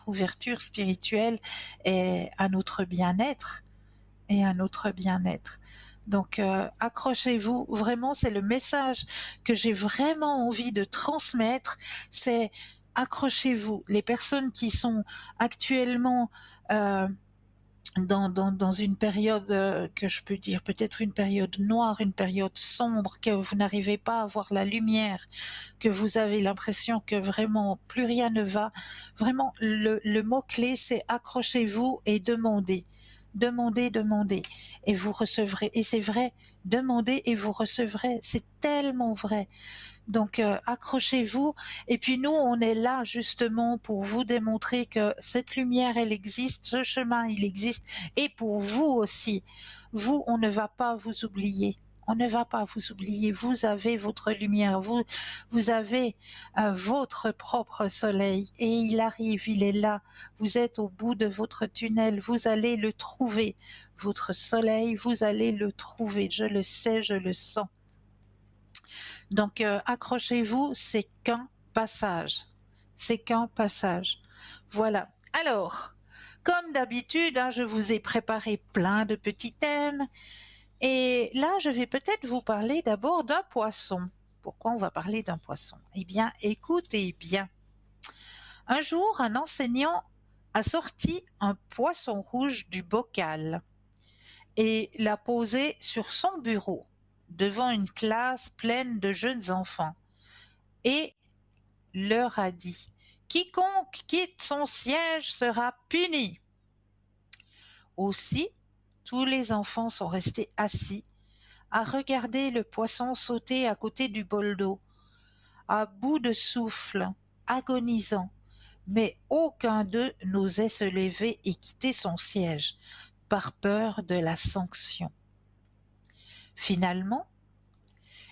ouverture spirituelle et à notre bien-être et à notre bien-être. Donc accrochez-vous, vraiment c'est le message que j'ai vraiment envie de transmettre, c'est accrochez-vous. Les personnes qui sont actuellement euh, dans une période que je peux dire peut-être une période noire, une période sombre, que vous n'arrivez pas à voir la lumière, que vous avez l'impression que vraiment plus rien ne va, vraiment le mot-clé c'est accrochez-vous et demandez. Demandez, demandez, et vous recevrez. Et c'est vrai, demandez et vous recevrez. C'est tellement vrai. Donc accrochez-vous et puis nous on est là justement pour vous démontrer que cette lumière elle existe, ce chemin il existe et pour vous aussi. Vous on ne va pas vous oublier. On ne va pas vous oublier, vous avez votre lumière, vous avez votre propre soleil et il arrive, il est là, vous êtes au bout de votre tunnel, vous allez le trouver, votre soleil, vous allez le trouver, je le sais, je le sens. Donc accrochez-vous, c'est qu'un passage. C'est qu'un passage. Voilà. Alors, comme d'habitude, hein, je vous ai préparé plein de petits thèmes. Et là, je vais peut-être vous parler d'abord d'un poisson. Pourquoi on va parler d'un poisson? Eh bien, écoutez bien. Un jour, un enseignant a sorti un poisson rouge du bocal et l'a posé sur son bureau, devant une classe pleine de jeunes enfants, et leur a dit: Quiconque quitte son siège sera puni. Aussi, tous les enfants sont restés assis à regarder le poisson sauter à côté du bol d'eau, à bout de souffle, agonisant, mais aucun d'eux n'osait se lever et quitter son siège, par peur de la sanction. Finalement,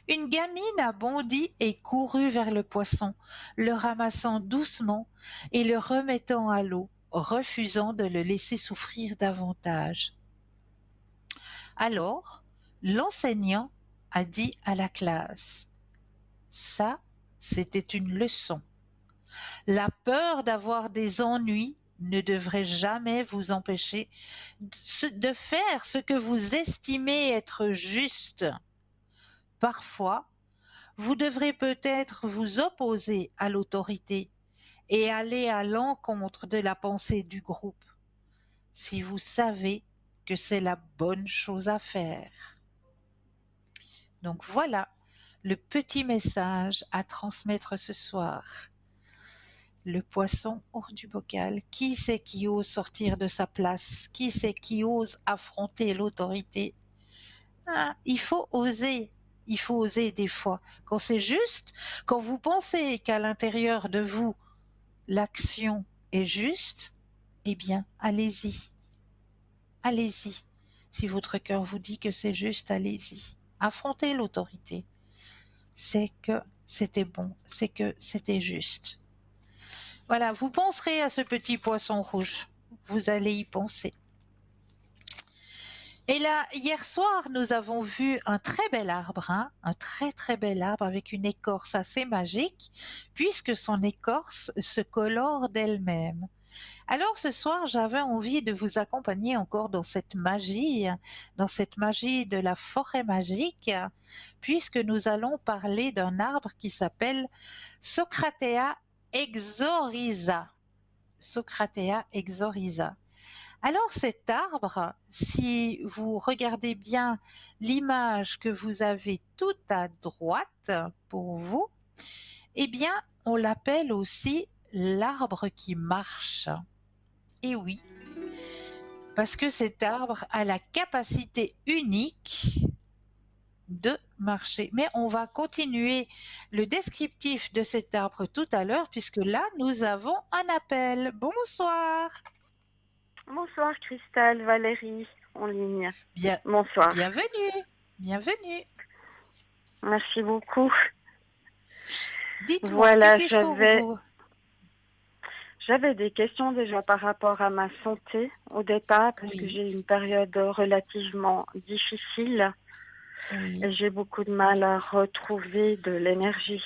une gamine a bondi et couru vers le poisson, le ramassant doucement et le remettant à l'eau, refusant de le laisser souffrir davantage. Alors, l'enseignant a dit à la classe: Ça, c'était une leçon. La peur d'avoir des ennuis ne devrait jamais vous empêcher de faire ce que vous estimez être juste. Parfois, vous devrez peut-être vous opposer à l'autorité et aller à l'encontre de la pensée du groupe, si vous savez que c'est la bonne chose à faire. Donc voilà le petit message à transmettre ce soir. Le poisson hors du bocal. Qui c'est qui ose sortir de sa place? Qui c'est qui ose affronter l'autorité? Ah, il faut oser. Il faut oser des fois. Quand c'est juste, quand vous pensez qu'à l'intérieur de vous, l'action est juste, eh bien, allez-y. Allez-y. Si votre cœur vous dit que c'est juste, allez-y. Affrontez l'autorité. C'est que c'était bon, c'est que c'était juste. Voilà, vous penserez à ce petit poisson rouge. Vous allez y penser. Et là, hier soir, nous avons vu un très bel arbre, hein, un très très bel arbre avec une écorce assez magique, puisque son écorce se colore d'elle-même. Alors ce soir, j'avais envie de vous accompagner encore dans cette magie de la forêt magique, puisque nous allons parler d'un arbre qui s'appelle Socratea exorhiza. Socratea exorhiza. Alors cet arbre, si vous regardez bien l'image que vous avez tout à droite pour vous, eh bien, on l'appelle aussi l'arbre qui marche. Et oui, parce que cet arbre a la capacité unique de marcher. Mais on va continuer le descriptif de cet arbre tout à l'heure, puisque là, nous avons un appel. Bonsoir. Bonsoir Christelle, Valérie, en ligne. Bien, Bonsoir. bienvenue. Bienvenue. Merci beaucoup. Dites-moi, Voilà, que puis-je pour vous? J'avais des questions déjà par rapport à ma santé au départ, parce que Oui, j'ai eu une période relativement difficile oui. et j'ai beaucoup de mal à retrouver de l'énergie.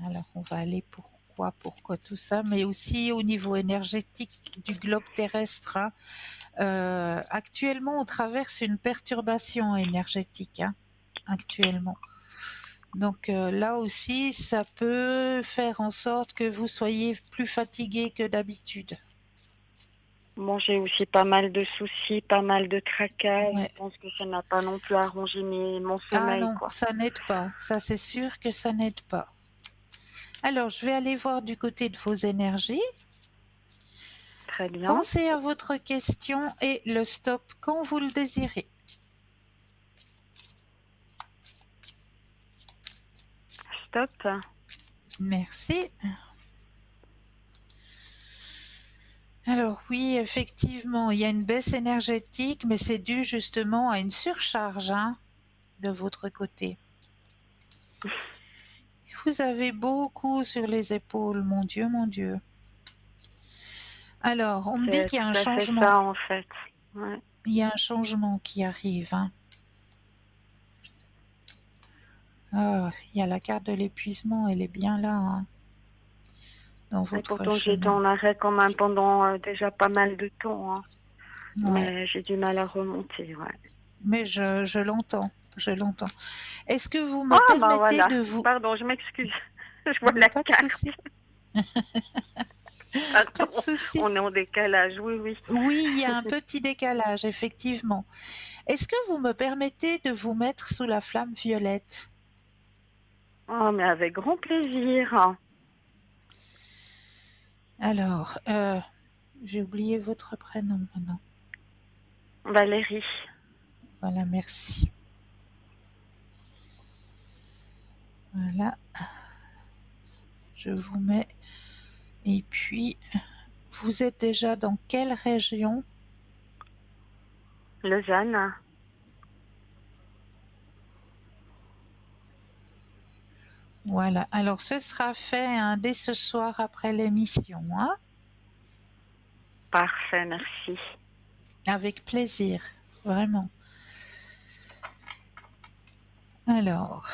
Alors, on va aller pourquoi tout ça, mais aussi au niveau énergétique du globe terrestre, hein. Actuellement, on traverse une perturbation énergétique, hein, actuellement. Donc là aussi, ça peut faire en sorte que vous soyez plus fatigué que d'habitude. Bon, j'ai aussi pas mal de soucis, pas mal de tracas. Je Ouais. pense que ça n'a pas non plus arrangé mon Ah sommeil, non, quoi. ça n'aide pas. Ça, c'est sûr que ça n'aide pas. Alors, je vais aller voir du côté de vos énergies. Très bien. Pensez à votre question et le stop quand vous le désirez. Stop. Merci. Alors oui, effectivement, il y a une baisse énergétique, mais c'est dû justement à une surcharge, hein, de votre côté. Vous avez beaucoup sur les épaules, mon Dieu, mon Dieu. Alors, on me dit C'est qu'il y a un tout à fait changement. ça, en fait. Ouais. Il y a un changement qui arrive, hein. Ah, il y a la carte de l'épuisement, elle est bien là, hein, dans Et votre pourtant, j'ai été chemin. en arrêt quand même pendant déjà pas mal de temps, hein. Ouais, Mais j'ai du mal à remonter, ouais. mais je l'entends, je l'entends. Est-ce que vous me Ah, bah permettez voilà. de vous... Pardon, je m'excuse. Je vois Mais la pas de carte. souci, pas de Pardon. souci. On est en décalage, oui, oui. Oui, il y a un petit décalage, effectivement. Est-ce que vous me permettez de vous mettre sous la flamme violette? Oh, mais avec grand plaisir. Alors, j'ai oublié votre prénom maintenant. Valérie. Voilà, merci. Voilà, je vous mets. Et puis, vous êtes déjà dans quelle région? Lausanne. Voilà, alors ce sera fait, hein, dès ce soir après l'émission, hein, Parfait, merci. avec plaisir, vraiment. Alors,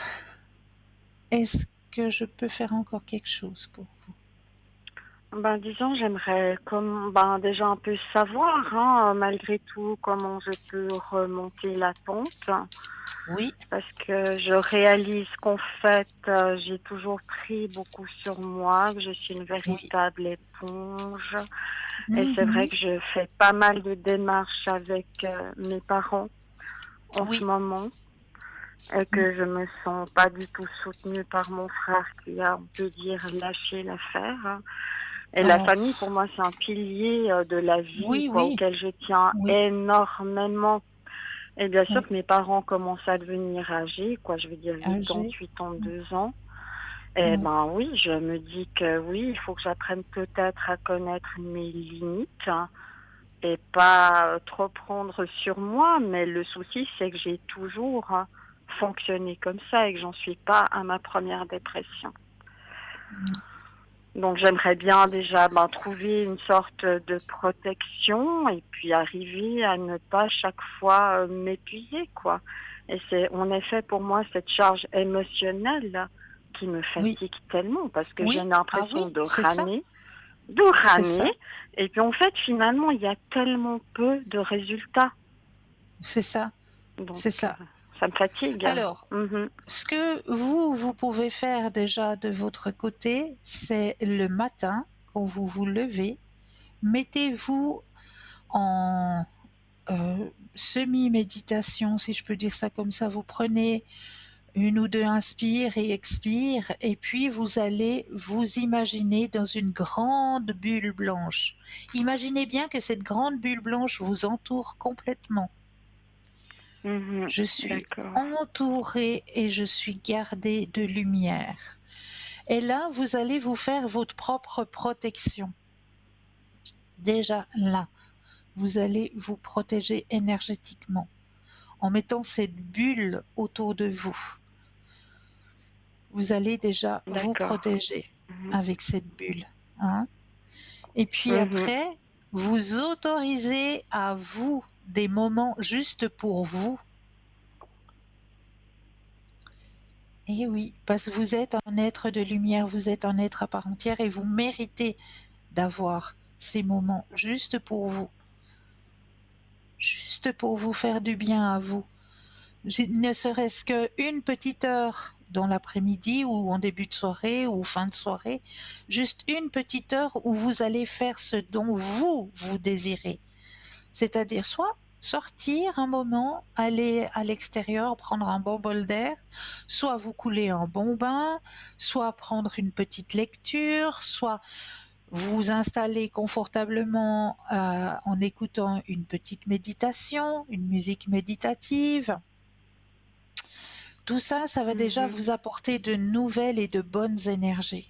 est-ce que je peux faire encore quelque chose pour vous? Ben, disons, j'aimerais déjà un peu savoir, hein, malgré tout, comment je peux remonter la pente. Oui, Parce que je réalise qu'en fait, j'ai toujours pris beaucoup sur moi, que je suis une oui. véritable éponge. Et c'est vrai Mhm. que je fais pas mal de démarches avec mes parents en ce Oui. moment et Mm. que je me sens pas du tout soutenue par mon frère qui a, on peut dire, lâché l'affaire. Et la Oh, famille, pour moi, c'est un pilier de la vie, oui, quoi, oui, auquel je tiens oui, énormément. Et bien sûr oui. que mes parents commencent à devenir âgés, quoi, je veux dire Âgé. 88 ans, 2 ans. Eh Oui, ben oui, je me dis que oui, il faut que j'apprenne peut-être à connaître mes limites, hein, et pas trop prendre sur moi. Mais le souci, c'est que j'ai toujours fonctionné comme ça et que j'en suis pas à ma première dépression. Donc j'aimerais bien déjà trouver une sorte de protection et puis arriver à ne pas chaque fois m'épuiser, quoi. Et c'est en effet pour moi cette charge émotionnelle là, qui me Oui, fatigue tellement parce que j'ai oui, ah l'impression oui, de c'est ramer. ça, Et puis en fait finalement il y a tellement peu de résultats. c'est ça, Donc c'est ça. ça me fatigue. Alors, Mhm. ce que vous pouvez faire déjà de votre côté, c'est le matin, quand vous vous levez, mettez-vous en semi-méditation, si je peux dire ça comme ça. Vous prenez une ou deux inspires et expires, et puis vous allez vous imaginer dans une grande bulle blanche. Imaginez bien que cette grande bulle blanche vous entoure complètement. Mhm. Je suis D'accord. entourée et je suis gardée de lumière. Et là, vous allez vous faire votre propre protection. Déjà là, vous allez vous protéger énergétiquement en mettant cette bulle autour de vous. Vous allez déjà vous D'accord. protéger Mhm. avec cette bulle, hein. Et puis Mhm. après, vous autorisez à vous des moments juste pour vous. Et oui, parce que vous êtes un être de lumière, vous êtes un être à part entière et vous méritez d'avoir ces moments juste pour vous, juste pour vous faire du bien à vous. Ne serait-ce qu'une petite heure dans l'après-midi ou en début de soirée ou fin de soirée, juste une petite heure où vous allez faire ce dont vous désirez. C'est-à-dire soit sortir un moment, aller à l'extérieur, prendre un bon bol d'air, soit vous couler un bon bain, soit prendre une petite lecture, soit vous installer confortablement en écoutant une petite méditation, une musique méditative. Tout ça, ça va déjà Mhm. vous apporter de nouvelles et de bonnes énergies.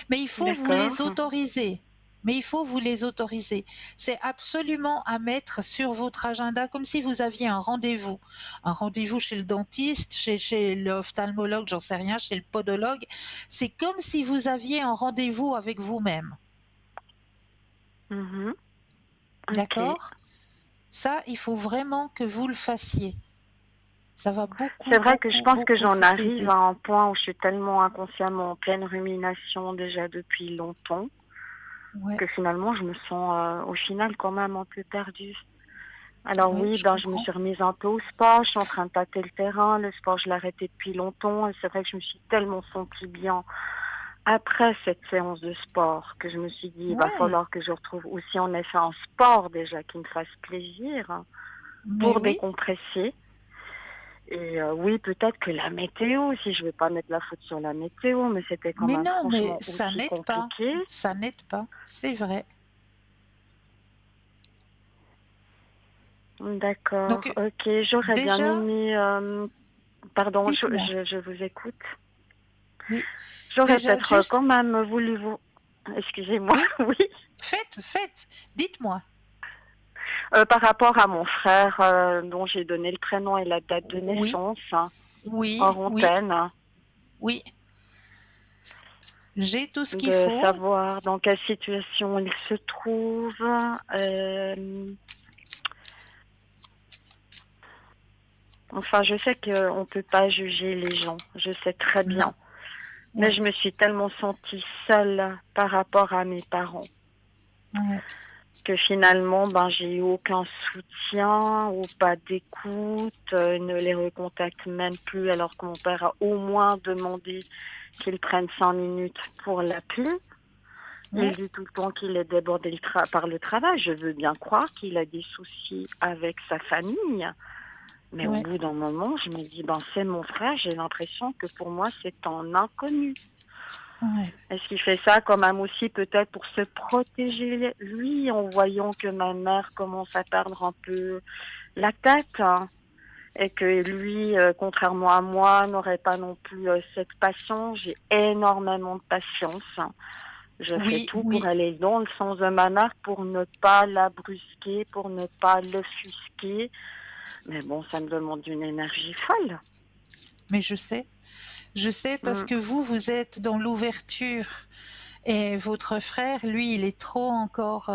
Mais il faut vous les D'accord. autoriser. Mais il faut vous les autoriser. C'est absolument à mettre sur votre agenda comme si vous aviez un rendez-vous. Un rendez-vous chez le dentiste, chez l'ophtalmologue, j'en sais rien, chez le podologue. C'est comme si vous aviez un rendez-vous avec vous-même. Mhm. Ok. D'accord? Ça, il faut vraiment que vous le fassiez. Ça va beaucoup, C'est vrai que je beaucoup, pense que beaucoup j'en vous arrive aider. à un point où je suis tellement inconsciemment en pleine rumination déjà depuis longtemps Ouais, que finalement je me sens au final quand même un peu perdue. Alors ouais, oui, je je me comprends. suis remise un peu au sport, je suis en train de tâter le terrain, le sport je l'ai arrêté depuis longtemps et c'est vrai que je me suis tellement sentie bien après cette séance de sport que je me suis dit il va Ouais, falloir que je retrouve aussi en effet un sport déjà qui me fasse plaisir mais pour oui. décompresser. Et oui, peut-être que la météo, si je ne vais pas mettre la faute sur la météo, mais c'était quand Mais même non, mais franchement ça aussi n'aide pas. compliqué. Ça n'aide pas. C'est vrai. D'accord, Donc, ok, j'aurais bien déjà, aimé, pardon, dites-moi. je vous écoute. Oui. J'aurais Déjà, peut-être juste, quand même voulu vous, excusez-moi, oui, oui, faites. Dites-moi. par rapport à mon frère dont j'ai donné le prénom et la date de Oui, naissance, hein, oui, hors oui, antenne, hein, oui. J'ai tout ce qu'il de faut. savoir dans quelle situation il se trouve. euh, Enfin, je sais qu'on ne peut pas juger les gens, je sais très Non. bien. Mais Ouais, je me suis tellement sentie seule par rapport à mes parents ouais. que finalement, j'ai eu aucun soutien ou pas d'écoute, ne les recontacte même plus alors que mon père a au moins demandé qu'il prenne 5 minutes pour l'appeler. Il Ouais, dit tout le temps qu'il est débordé par le travail. Je veux bien croire qu'il a des soucis avec sa famille. Mais au ouais, bout d'un moment, je me dis, c'est mon frère, j'ai l'impression que pour moi, c'est un inconnu. ouais. Est-ce qu'il fait ça quand même aussi peut-être pour se protéger lui en voyant que ma mère commence à perdre un peu la tête, hein, et que lui, contrairement à moi, n'aurait pas non plus cette patience. J'ai énormément de patience. Je fais Oui, tout pour oui. aller dans le sens de ma mère, pour ne pas la brusquer, pour ne pas l'offusquer. Mais bon, ça me demande une énergie folle. Mais je sais. Je sais parce Mm. que vous êtes dans l'ouverture et votre frère, lui, il est trop encore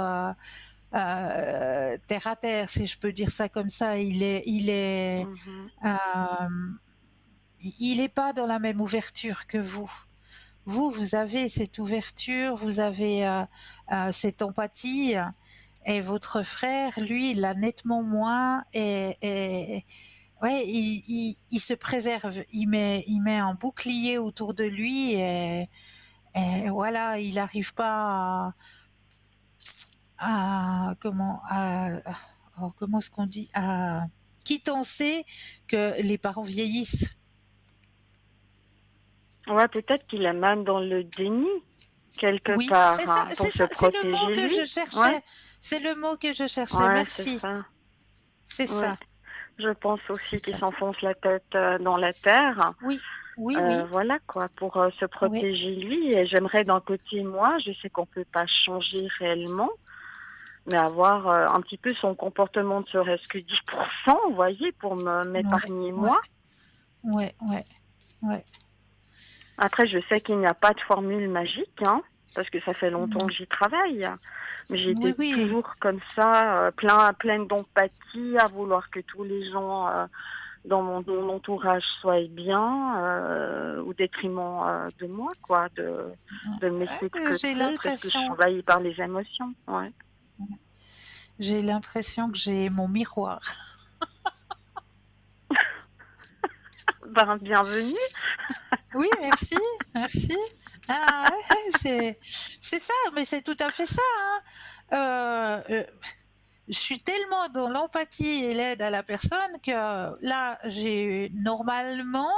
terre à terre, si je peux dire ça comme ça. Mhm. Il est pas dans la même ouverture que vous. Vous avez cette ouverture, vous avez cette empathie, et votre frère, lui, il a nettement moins, et ouais, il se préserve, il met un bouclier autour de lui, et voilà, il n'arrive pas comment est-ce qu'on dit, à quittancer que les parents vieillissent. Ouais, peut-être qu'il est même dans le déni, quelque Oui, part, hein, pour se c'est le mot protéger que lui. je Ouais, cherchais. C'est le mot que je cherchais. ouais, c'est Merci. ça. C'est Ouais. ça. Je pense C'est aussi qu'il ça. s'enfonce la tête dans la terre. Oui, oui, oui, Voilà quoi, pour se oui. protéger lui. Et j'aimerais d'un côté, moi, je sais qu'on peut pas changer réellement, mais avoir un petit peu son comportement, ne serait-ce que 10%, vous voyez, pour Ouais, m'épargner ouais, moi. ouais, ouais, ouais. Après, je sais qu'il n'y a pas de formule magique, hein, parce que ça fait longtemps Non. que j'y travaille. Mais j'ai Oui, été oui. toujours comme ça, pleine d'empathie, à vouloir que tous les gens dans mon entourage soient bien, au détriment de moi, quoi, de me laisser de J'ai côté, parce que je suis l'impression, envahie par les émotions. Ouais. j'ai l'impression que j'ai mon miroir. Ben, bienvenue. Oui, merci, merci. Ah, ouais, c'est ça, mais c'est tout à fait ça, hein. Je suis tellement dans l'empathie et l'aide à la personne que là, j'ai normalement,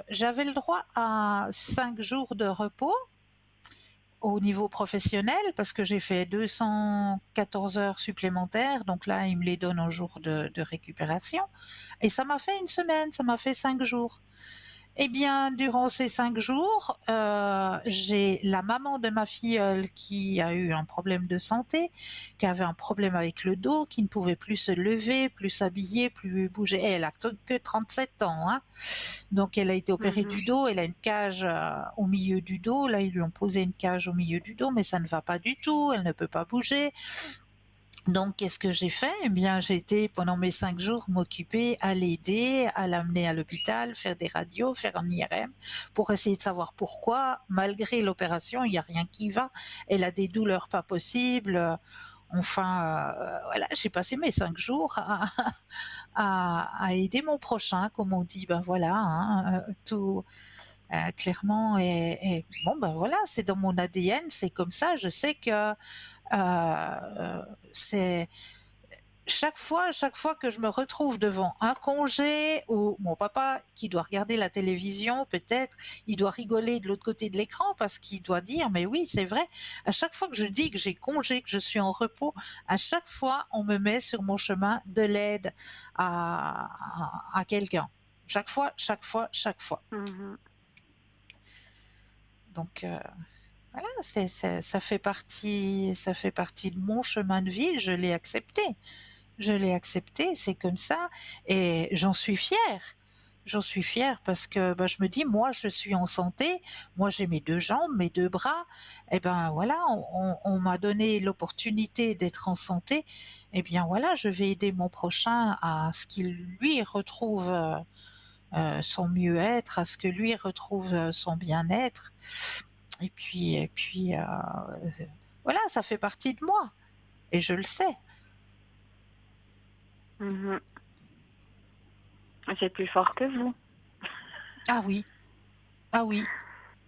j'avais le droit à 5 jours de repos au niveau professionnel parce que j'ai fait 214 heures supplémentaires. Donc là, ils me les donnent en jour de récupération. Et ça m'a fait une semaine, ça m'a fait 5 jours. Eh bien, durant ces 5 jours, j'ai la maman de ma filleule qui a eu un problème de santé, qui avait un problème avec le dos, qui ne pouvait plus se lever, plus s'habiller, plus bouger. Et elle a que 37 ans, hein. Donc elle a été opérée Mhm. du dos, elle a une cage au milieu du dos. Là, ils lui ont posé une cage au milieu du dos, mais ça ne va pas du tout, elle ne peut pas bouger. Donc, qu'est-ce que j'ai fait? Eh bien, j'ai été pendant mes 5 jours m'occuper à l'aider, à l'amener à l'hôpital, faire des radios, faire un IRM, pour essayer de savoir pourquoi, malgré l'opération, il n'y a rien qui va. Elle a des douleurs pas possibles. Enfin, voilà, j'ai passé mes 5 jours à aider mon prochain, comme on dit. Ben voilà, hein, tout clairement. Et bon, ben voilà, c'est dans mon ADN, c'est comme ça. Je sais que c'est chaque fois que je me retrouve devant un congé ou mon papa qui doit regarder la télévision, peut-être, il doit rigoler de l'autre côté de l'écran parce qu'il doit dire, mais oui, c'est vrai, à chaque fois que je dis que j'ai congé, que je suis en repos, à chaque fois, on me met sur mon chemin de l'aide à quelqu'un. Chaque fois, chaque fois, chaque fois. Mhm. Donc, voilà, ça fait partie de mon chemin de vie, je l'ai accepté. Je l'ai accepté, c'est comme ça, et j'en suis fière. J'en suis fière parce que bah, je me dis, moi, je suis en santé, moi, j'ai mes 2 jambes, mes 2 bras, et ben voilà, on m'a donné l'opportunité d'être en santé, et bien voilà, je vais aider mon prochain à ce qu'il lui retrouve son mieux-être, à ce que lui retrouve son bien-être, et puis voilà, ça fait partie de moi, et je le sais. Mhm. C'est plus fort que vous. Ah oui, ah oui,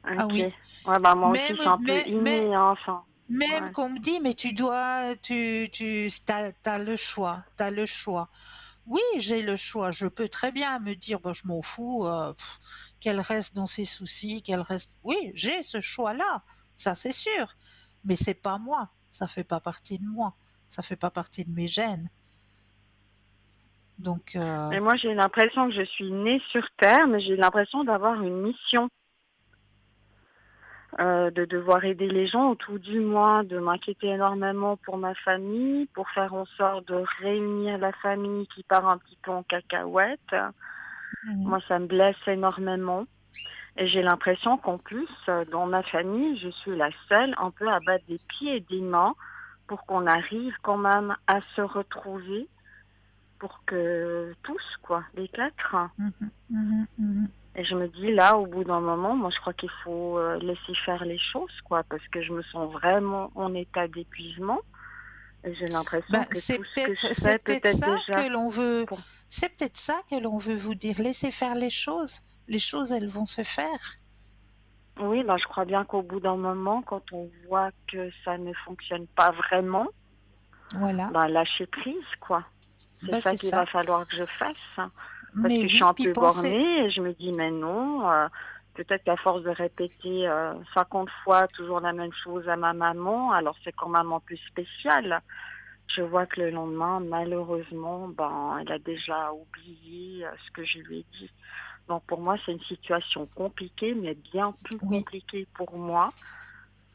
ah Ok. oui. Ouais, bah moi aussi, Même, c'est un peu inné, hein, enfin. même Ouais. qu'on me dit, mais t'as le choix, t'as le choix. Oui, j'ai le choix. Je peux très bien me dire, bah, je m'en fous, qu'elle reste dans ses soucis, qu'elle reste. Oui, j'ai ce choix-là, ça c'est sûr. Mais c'est pas moi, ça fait pas partie de moi, ça fait pas partie de mes gènes. Donc, Mais moi, j'ai l'impression que je suis née sur Terre, mais j'ai l'impression d'avoir une mission, de devoir aider les gens, ou tout du moins de m'inquiéter énormément pour ma famille, pour faire en sorte de réunir la famille qui part un petit peu en cacahuète. mhm. Moi, ça me blesse énormément. Et j'ai l'impression qu'en plus, dans ma famille, je suis la seule un peu à battre des pieds et des mains pour qu'on arrive quand même à se retrouver, pour que tous, quoi, les quatre. Mhm, mhm, mhm. Et je me dis là, au bout d'un moment, moi je crois qu'il faut laisser faire les choses, quoi, parce que je me sens vraiment en état d'épuisement. Et j'ai l'impression Ben, que tout ce que je c'est fais peut peut-être être ça déjà que l'on veut, pour... c'est peut-être ça que l'on veut vous dire. Laissez faire les choses. Les choses, elles vont se faire. Oui, ben, je crois bien qu'au bout d'un moment, quand on voit que ça ne fonctionne pas vraiment, Voilà. ben, lâcher prise, quoi. C'est Ben, ça c'est qu'il va ça. falloir que je fasse. Parce Mais que je suis oui, un puis peu pensez, bornée et je me dis, mais non, peut-être qu'à force de répéter 50 fois toujours la même chose à ma maman, alors c'est quand même un peu spécial. Je vois que le lendemain, malheureusement, ben, elle a déjà oublié ce que je lui ai dit. Donc pour moi, c'est une situation compliquée, mais bien plus oui, compliquée pour moi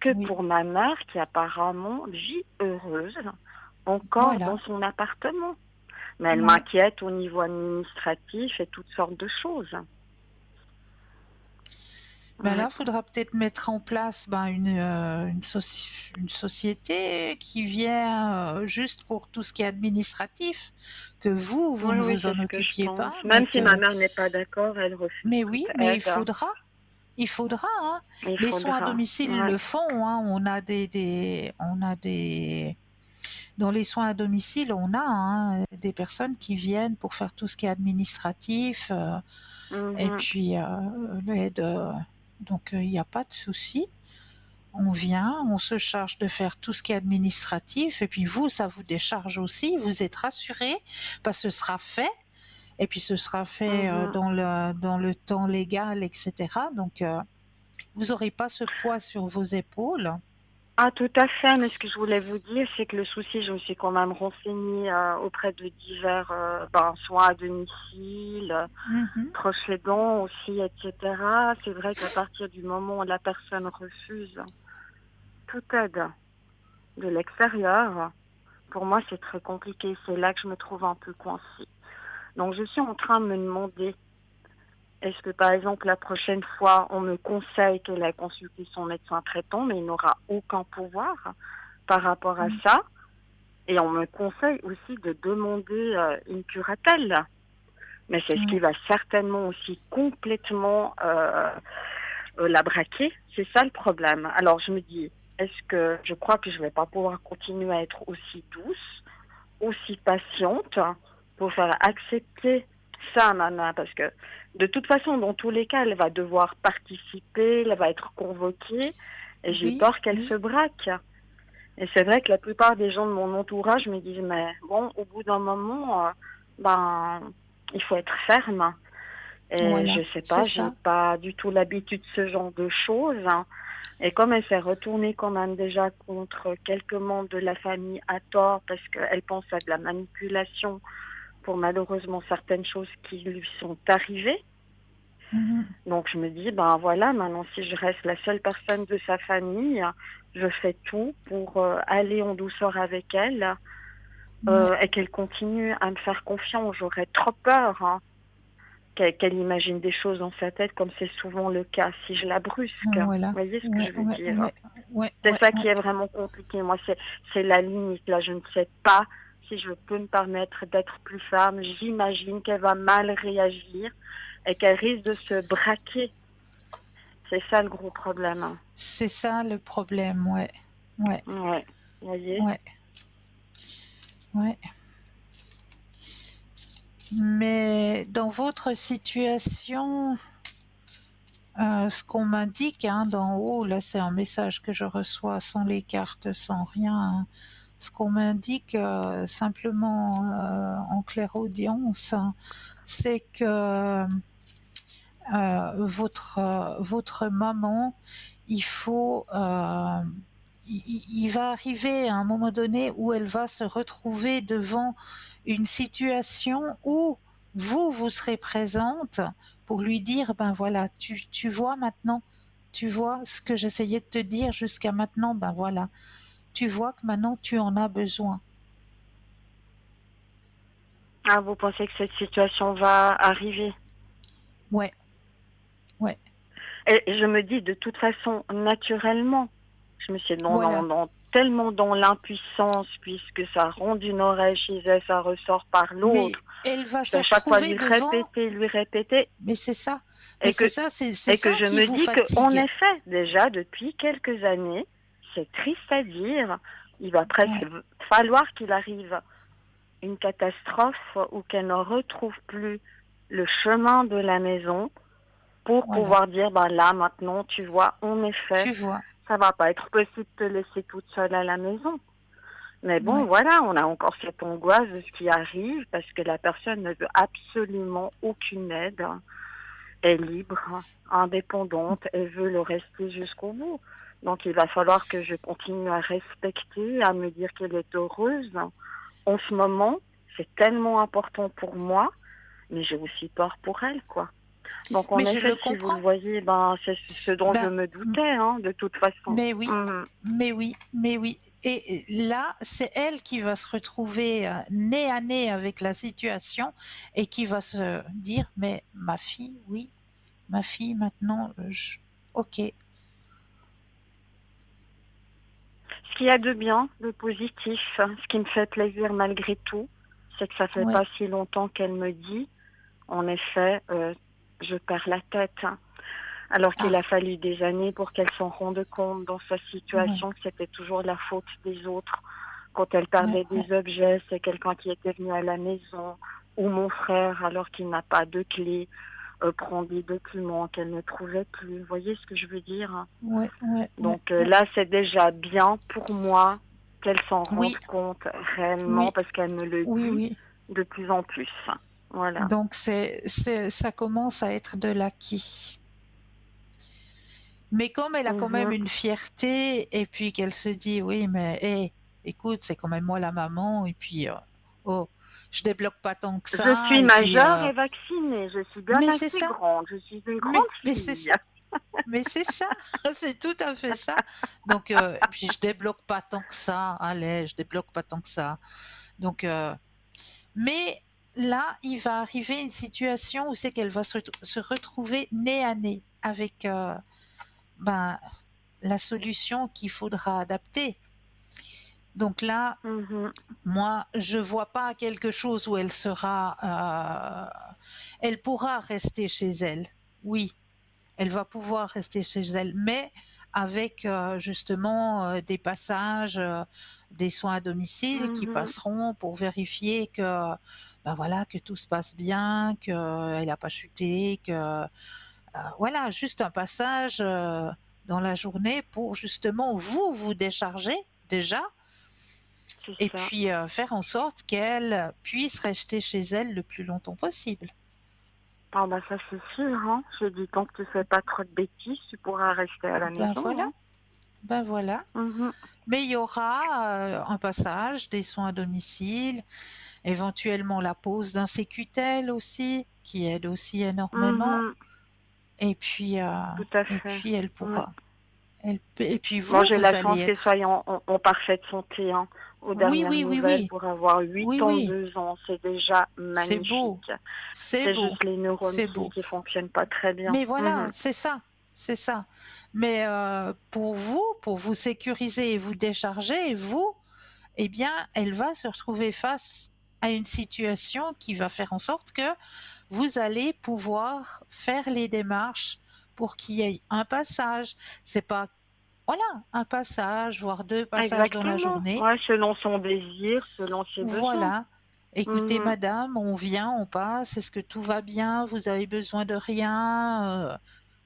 que oui, pour ma mère qui apparemment vit heureuse encore voilà. dans son appartement. Mais elle Ouais. m'inquiète au niveau administratif et toutes sortes de choses. Ben là, Ouais. il faudra peut-être mettre en place ben, une société qui vient juste pour tout ce qui est administratif, que vous Oui, ne oui, vous c'est en ce que je occupiez pense. pas, Même si ma mère n'est pas d'accord, elle refuse mais toute oui, mais aide. il faudra, hein. Il Les soins à faudra. domicile Ouais. le font, hein. Dans les soins à domicile, on a hein, des personnes qui viennent pour faire tout ce qui est administratif, et Mhm. puis l'aide. Donc il n'y a pas de souci. On vient, on se charge de faire tout ce qui est administratif, et puis vous, ça vous décharge aussi. Vous êtes rassurés parce que ce sera fait, et puis ce sera fait Mhm. dans le temps légal, etc. Donc vous n'aurez pas ce poids sur vos épaules. Ah, tout à fait. Mais ce que je voulais vous dire, c'est que le souci, je me suis quand même renseignée auprès de divers soins à domicile, Mhm. proches aidants aussi, etc. C'est vrai qu'à partir du moment où la personne refuse toute aide de l'extérieur, pour moi, c'est très compliqué. C'est là que je me trouve un peu coincée. Donc, je suis en train de me demander, est-ce que, par exemple, la prochaine fois, on me conseille qu'elle aille consulter son médecin traitant, mais il n'aura aucun pouvoir par rapport à ça. Et on me conseille aussi de demander une curatelle. Mais c'est ce qui Ouais. va certainement aussi complètement la braquer. C'est ça le problème. Alors, je me dis, est-ce que je crois que je ne vais pas pouvoir continuer à être aussi douce, aussi patiente pour faire accepter ça à ma mère, parce que de toute façon, dans tous les cas, elle va devoir participer, elle va être convoquée, et j'ai Oui, peur qu'elle se oui. braque. Et c'est vrai que la plupart des gens de mon entourage me disent, mais bon, au bout d'un moment, ben, il faut être ferme. Et Voilà, je sais c'est pas, j'ai ça. pas du tout l'habitude de ce genre de choses, hein. Et comme elle s'est retournée quand même déjà contre quelques membres de la famille à tort parce qu'elle pense à de la manipulation pour malheureusement certaines choses qui lui sont arrivées. Mhm. Donc je me dis, ben voilà, maintenant si je reste la seule personne de sa famille, je fais tout pour aller en douceur avec elle Ouais. et qu'elle continue à me faire confiance. J'aurais trop peur hein, qu'elle imagine des choses dans sa tête comme c'est souvent le cas si je la brusque. Vous Voilà. voyez ce que Ouais, je veux ouais, dire? ouais, ouais, C'est ouais, ça qui ouais. est vraiment compliqué. Moi, c'est la limite. Là, je ne sais pas si je peux me permettre d'être plus ferme. J'imagine qu'elle va mal réagir et qu'elle risque de se braquer. C'est ça le gros problème, hein. C'est ça le problème, ouais. Ouais, Ouais. Vous voyez? ouais, ouais. Mais dans votre situation, ce qu'on m'indique hein, d'en haut, là c'est un message que je reçois sans les cartes, sans rien, hein. Ce qu'on m'indique simplement en clairaudience, hein, c'est que votre maman, il faut, il va arriver à un moment donné où elle va se retrouver devant une situation où vous serez présente pour lui dire, ben voilà, tu vois maintenant, tu vois ce que j'essayais de te dire jusqu'à maintenant, ben voilà, tu vois que maintenant tu en as besoin. Ah, vous pensez que cette situation va arriver? Ouais, ouais. Et je me dis de toute façon, naturellement, je me suis Voilà. tellement dans l'impuissance, puisque ça rentre d'une oreille chez elle, ça ressort par Mais l'autre. elle va Je se vais à chaque fois retrouver devant. lui répéter, Mais c'est ça. Mais et que, c'est ça je qui me vous dis que, en fatigue. effet, déjà depuis quelques années, c'est triste à dire, il va presque Ouais, falloir qu'il arrive une catastrophe ou qu'elle ne retrouve plus le chemin de la maison pour voilà. pouvoir dire, bah là, maintenant, tu vois, en effet, Tu vois. ça va pas être possible de te laisser toute seule à la maison. Mais bon, Ouais. voilà, on a encore cette angoisse de ce qui arrive parce que la personne ne veut absolument aucune aide, est libre, indépendante et veut le rester jusqu'au bout. Donc il va falloir que je continue à respecter, à me dire qu'elle est heureuse. En ce moment, c'est tellement important pour moi, mais j'ai aussi peur pour elle, quoi. Donc en Mais je effet, le si vous le comprends. voyez, ben c'est ce dont je Ben, me doutais, hein, de toute façon. mais oui, Mhm. mais oui, mais oui. Et là, c'est elle qui va se retrouver nez à nez avec la situation et qui va se dire, mais ma fille, oui, ma fille, maintenant, ok, Ce qu'il y a de bien, de positif, ce qui me fait plaisir malgré tout, c'est que ça fait ouais, pas si longtemps qu'elle me dit, en effet, je perds la tête. Alors qu'il ah, a fallu des années pour qu'elle s'en rende compte dans sa ouais, situation que c'était toujours la faute des autres. Quand elle ouais, perdait ouais. des objets, c'est quelqu'un qui était venu à la maison, ou mon frère, alors qu'il n'a pas de clé, prend des documents qu'elle ne trouvait plus. Vous voyez ce que je veux dire? Ouais, ouais, ouais, Donc ouais. là, c'est déjà bien pour moi qu'elle s'en rende Oui, compte réellement oui, parce qu'elle me le oui, dit oui. de plus en plus. Voilà. Donc ça commence à être de l'acquis. Mais comme elle a quand même Mhm. une fierté et puis qu'elle se dit oui mais hé, écoute c'est quand même moi la maman et puis oh je débloque pas tant que Je ça suis et puis majeure et vaccinée. Je suis bien mais c'est assez ça grande. Je suis une grande mais c'est fille. ça mais c'est ça c'est tout à fait ça donc et puis je débloque pas tant que ça allez je débloque pas tant que ça donc mais là il va arriver une situation où c'est qu'elle va se retrouver nez à nez avec ben la solution qu'il faudra adapter. Donc là, Mhm. moi, je vois pas quelque chose où elle pourra rester chez elle. Oui, elle va pouvoir rester chez elle, mais avec justement des passages, des soins à domicile qui Mhm. passeront pour vérifier que, ben voilà, que tout se passe bien, qu'elle n'a pas chuté, que voilà, juste un passage dans la journée pour justement vous décharger déjà C'est et ça. puis faire en sorte qu'elle puisse rester chez elle le plus longtemps possible. Ah bah ça c'est sûr, hein. Je dis tant que tu fais pas trop de bêtises, tu pourras rester à la Ben maison, voilà, hein. ben voilà. Mhm. Mais il y aura un passage, des soins à domicile, éventuellement la pose d'un sécutel aussi, qui aide aussi énormément. Mhm. Tout à Et fait. puis elle Mm. pourra. Et puis Bon, vous, j'ai vous la allez chance qu'elle être. soit en parfaite santé, hein. Aux Oui, dernières oui, oui, nouvelles, oui. pour avoir huit Oui, ans, oui. 2 ans, c'est déjà C'est beau. magnifique. C'est C'est beau. juste les neurones C'est beau. qui fonctionnent pas très bien. Mais voilà, Mhm. c'est ça. C'est ça. Mais pour vous sécuriser et vous décharger, vous, eh bien, elle va se retrouver face à une situation qui va faire en sorte que vous allez pouvoir faire les démarches pour qu'il y ait un passage. C'est pas, voilà, un passage, voire deux passages dans la Exactement. journée. Ouais, selon son désir, selon ses besoins. Voilà. Écoutez, Mhm. madame, on vient, on passe, est-ce que tout va bien? Vous avez besoin de rien?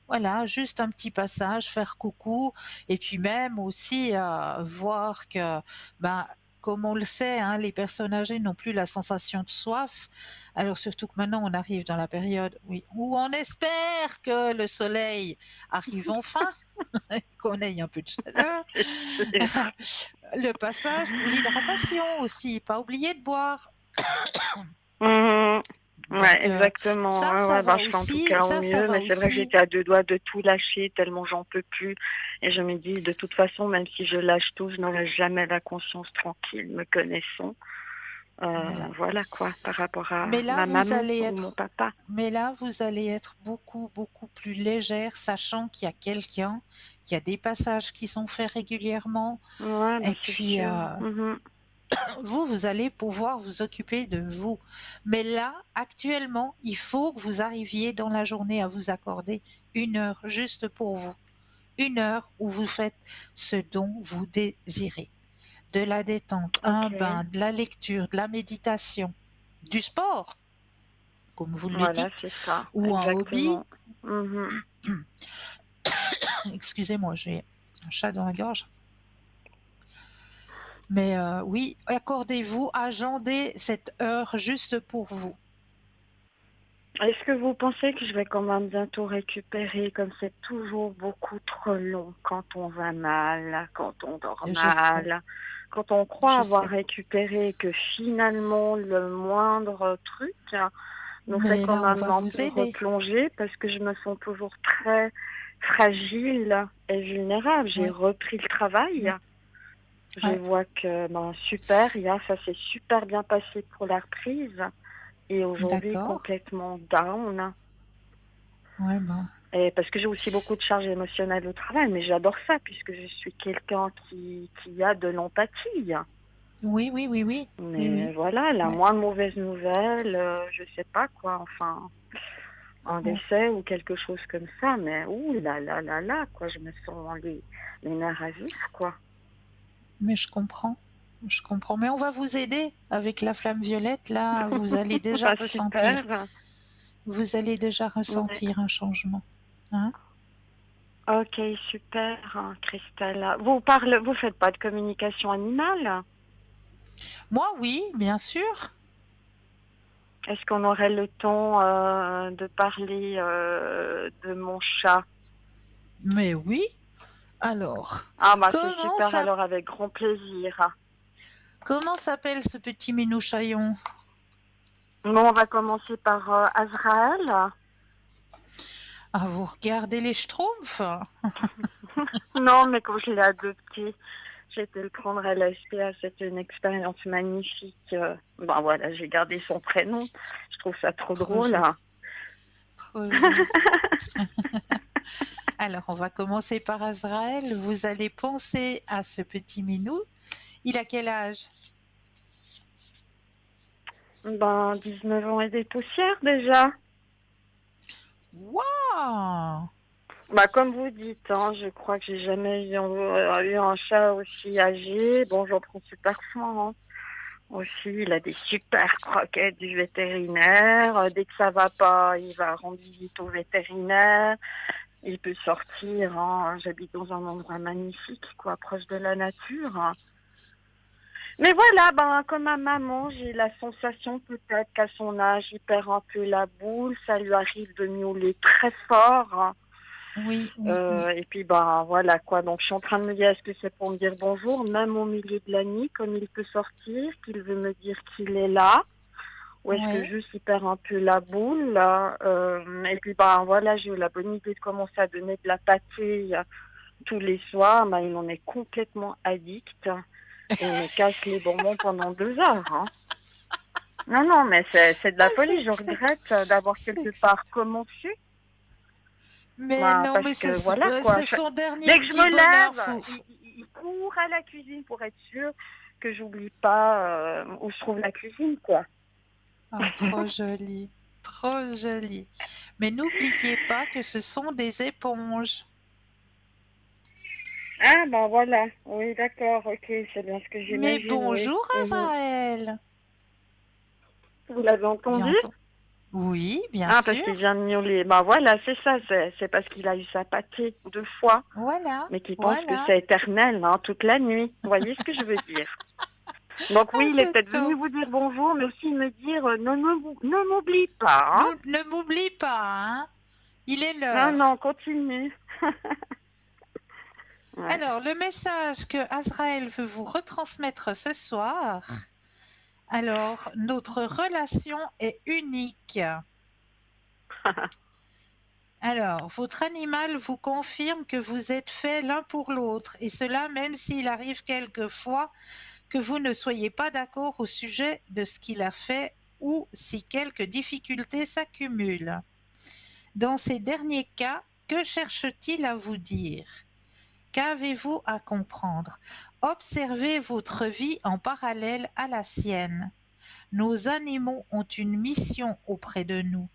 Voilà, juste un petit passage, faire coucou, et puis même aussi voir que, ben, comme on le sait, hein, les personnes âgées n'ont plus la sensation de soif. Alors surtout que maintenant on arrive dans la période, oui, où on espère que le soleil arrive enfin, qu'on ait un peu de chaleur. C'est sûr. Le passage pour l'hydratation aussi, pas oublier de boire. Mhm. Ouais, Donc exactement. Ouais, ouais, bah, je fais en tout cas au ça mieux, va mais c'est vrai que aussi. j'étais à 2 doigts de tout lâcher tellement j'en peux plus. Et je me dis, de toute façon, même si je lâche tout, je n'aurai jamais la conscience tranquille, me connaissant. Voilà. Voilà quoi, par rapport à Mais là, ma vous maman allez ou mon être, papa. mais là, vous allez être beaucoup, beaucoup plus légère, sachant qu'il y a quelqu'un, qu'il y a des passages qui sont faits régulièrement, Ouais, bah et c'est puis sûr. Mhm. vous allez pouvoir vous occuper de vous. Mais là, actuellement, il faut que vous arriviez dans la journée à vous accorder 1 heure juste pour vous. 1 heure où vous faites ce dont vous désirez. De la détente, un Ok, bain, de la lecture, de la méditation, du sport, comme vous le voilà, dites, c'est ça, ou un hobby. exactement. Mhm. Excusez-moi, j'ai un chat dans la gorge. Mais oui, accordez-vous, agendez cette heure juste pour vous. Est-ce que vous pensez que je vais quand même bientôt récupérer, comme c'est toujours beaucoup trop long quand on va mal, quand on dort Je sais, mal, quand on croit je avoir sais. récupéré, que finalement le moindre truc nous fait Mais quand là, on même va un vous peu aider. replonger parce que je me sens toujours très fragile et vulnérable. J'ai Oui, repris le travail. oui, Je ouais, vois que super, ça s'est super bien passé pour la reprise et aujourd'hui d'accord. complètement down. Ouais, ben, Et parce que j'ai aussi beaucoup de charges émotionnelles au travail, mais j'adore ça puisque je suis quelqu'un qui a de l'empathie. oui, oui, oui, oui, oui, Mais oui, voilà, la ouais, moindre mauvaise nouvelle, je sais pas quoi, enfin, un ouais. décès ou quelque chose comme ça, mais ouh là, quoi, je me sens les nerfs à vif, quoi. Mais je comprends, je comprends. Mais on va vous aider avec la flamme violette. Là, vous allez déjà Bah ressentir, super. vous allez déjà Ouais. ressentir un changement. Hein? Ok, super, hein, Christelle. Vous faites pas de communication animale? Moi, oui, bien sûr. Est-ce qu'on aurait le temps de parler de mon chat? Mais oui. Alors, Ah bah c'est comment super, ça, alors avec grand plaisir. comment s'appelle ce petit minouchaillon? Bon, on va commencer par Azraël. Ah, vous regardez les Schtroumpfs? Non, mais quand je l'ai adopté, j'ai été le prendre à la SPA. C'était une expérience magnifique. Ben voilà, j'ai gardé son prénom. Je trouve ça trop Trop drôle, joli, hein. trop joli. Alors, on va commencer par Azraël. Vous allez penser à ce petit minou. Il a quel âge? Ben 19 ans et des poussières déjà. Waouh! Bah comme vous dites, hein, je crois que j'ai jamais eu un chat aussi âgé. Bon, j'en prends super soin, hein. Aussi, il a des super croquettes du vétérinaire. Dès que ça va pas, il va rendre visite au vétérinaire. Il peut sortir, hein. J'habite dans un endroit magnifique, quoi, proche de la nature, hein. Mais voilà, ben, comme ma maman, j'ai la sensation peut-être qu'à son âge, il perd un peu la boule. Ça lui arrive de miauler très fort, hein. Oui, oui, oui. Et puis, ben, voilà, quoi. Donc, je suis en train de me dire, est-ce que c'est pour me dire bonjour, même au milieu de la nuit, comme il peut sortir, qu'il veut me dire qu'il est là? Ou est-ce que Ouais. juste il perd un peu la boule là, et puis ben voilà, j'ai eu la bonne idée de commencer à donner de la pâtée tous les soirs. Ben, il en est complètement addict et il me casse les bonbons pendant 2 heures, hein. Non, non, mais c'est de Ah, la folie. Je regrette d'avoir quelque part commencé. Mais Ben, non, parce mais que voilà quoi. c'est son dernier Dès que je petit me bonheur. lève, il court à la cuisine pour être sûr que j'oublie pas où se trouve la cuisine, quoi. Ah, trop joli, trop joli. Mais n'oubliez pas que ce sont des éponges. Ah, ben voilà. Oui, d'accord, ok, c'est bien ce que Mais j'imagine, oui. bonjour, Mhm. Azaël. Vous l'avez J'ai entendu? entendu. Oui, bien Ah, parce sûr. qu'il vient de miauler. Ben voilà, c'est ça, c'est parce qu'il a eu sa pâtée 2 fois, Voilà, mais qu'il pense que voilà. c'est éternel, hein, toute la nuit. Vous voyez ce que je veux dire? Donc oui, Ah, il est c'est peut-être venu top. vous dire bonjour, mais aussi me dire ne m'oublie pas, hein. Ne m'oublie pas, hein. Il est Non, l'heure. non, continue. Ouais. Alors, le message que Azraël veut vous retransmettre ce soir. Alors, notre relation est unique. Alors, votre animal vous confirme que vous êtes faits l'un pour l'autre, et cela même s'il arrive quelquefois que vous ne soyez pas d'accord au sujet de ce qu'il a fait ou si quelques difficultés s'accumulent. Dans ces derniers cas, que cherche-t-il à vous dire? Qu'avez-vous à comprendre? Observez votre vie en parallèle à la sienne. Nos animaux ont une mission auprès de nous.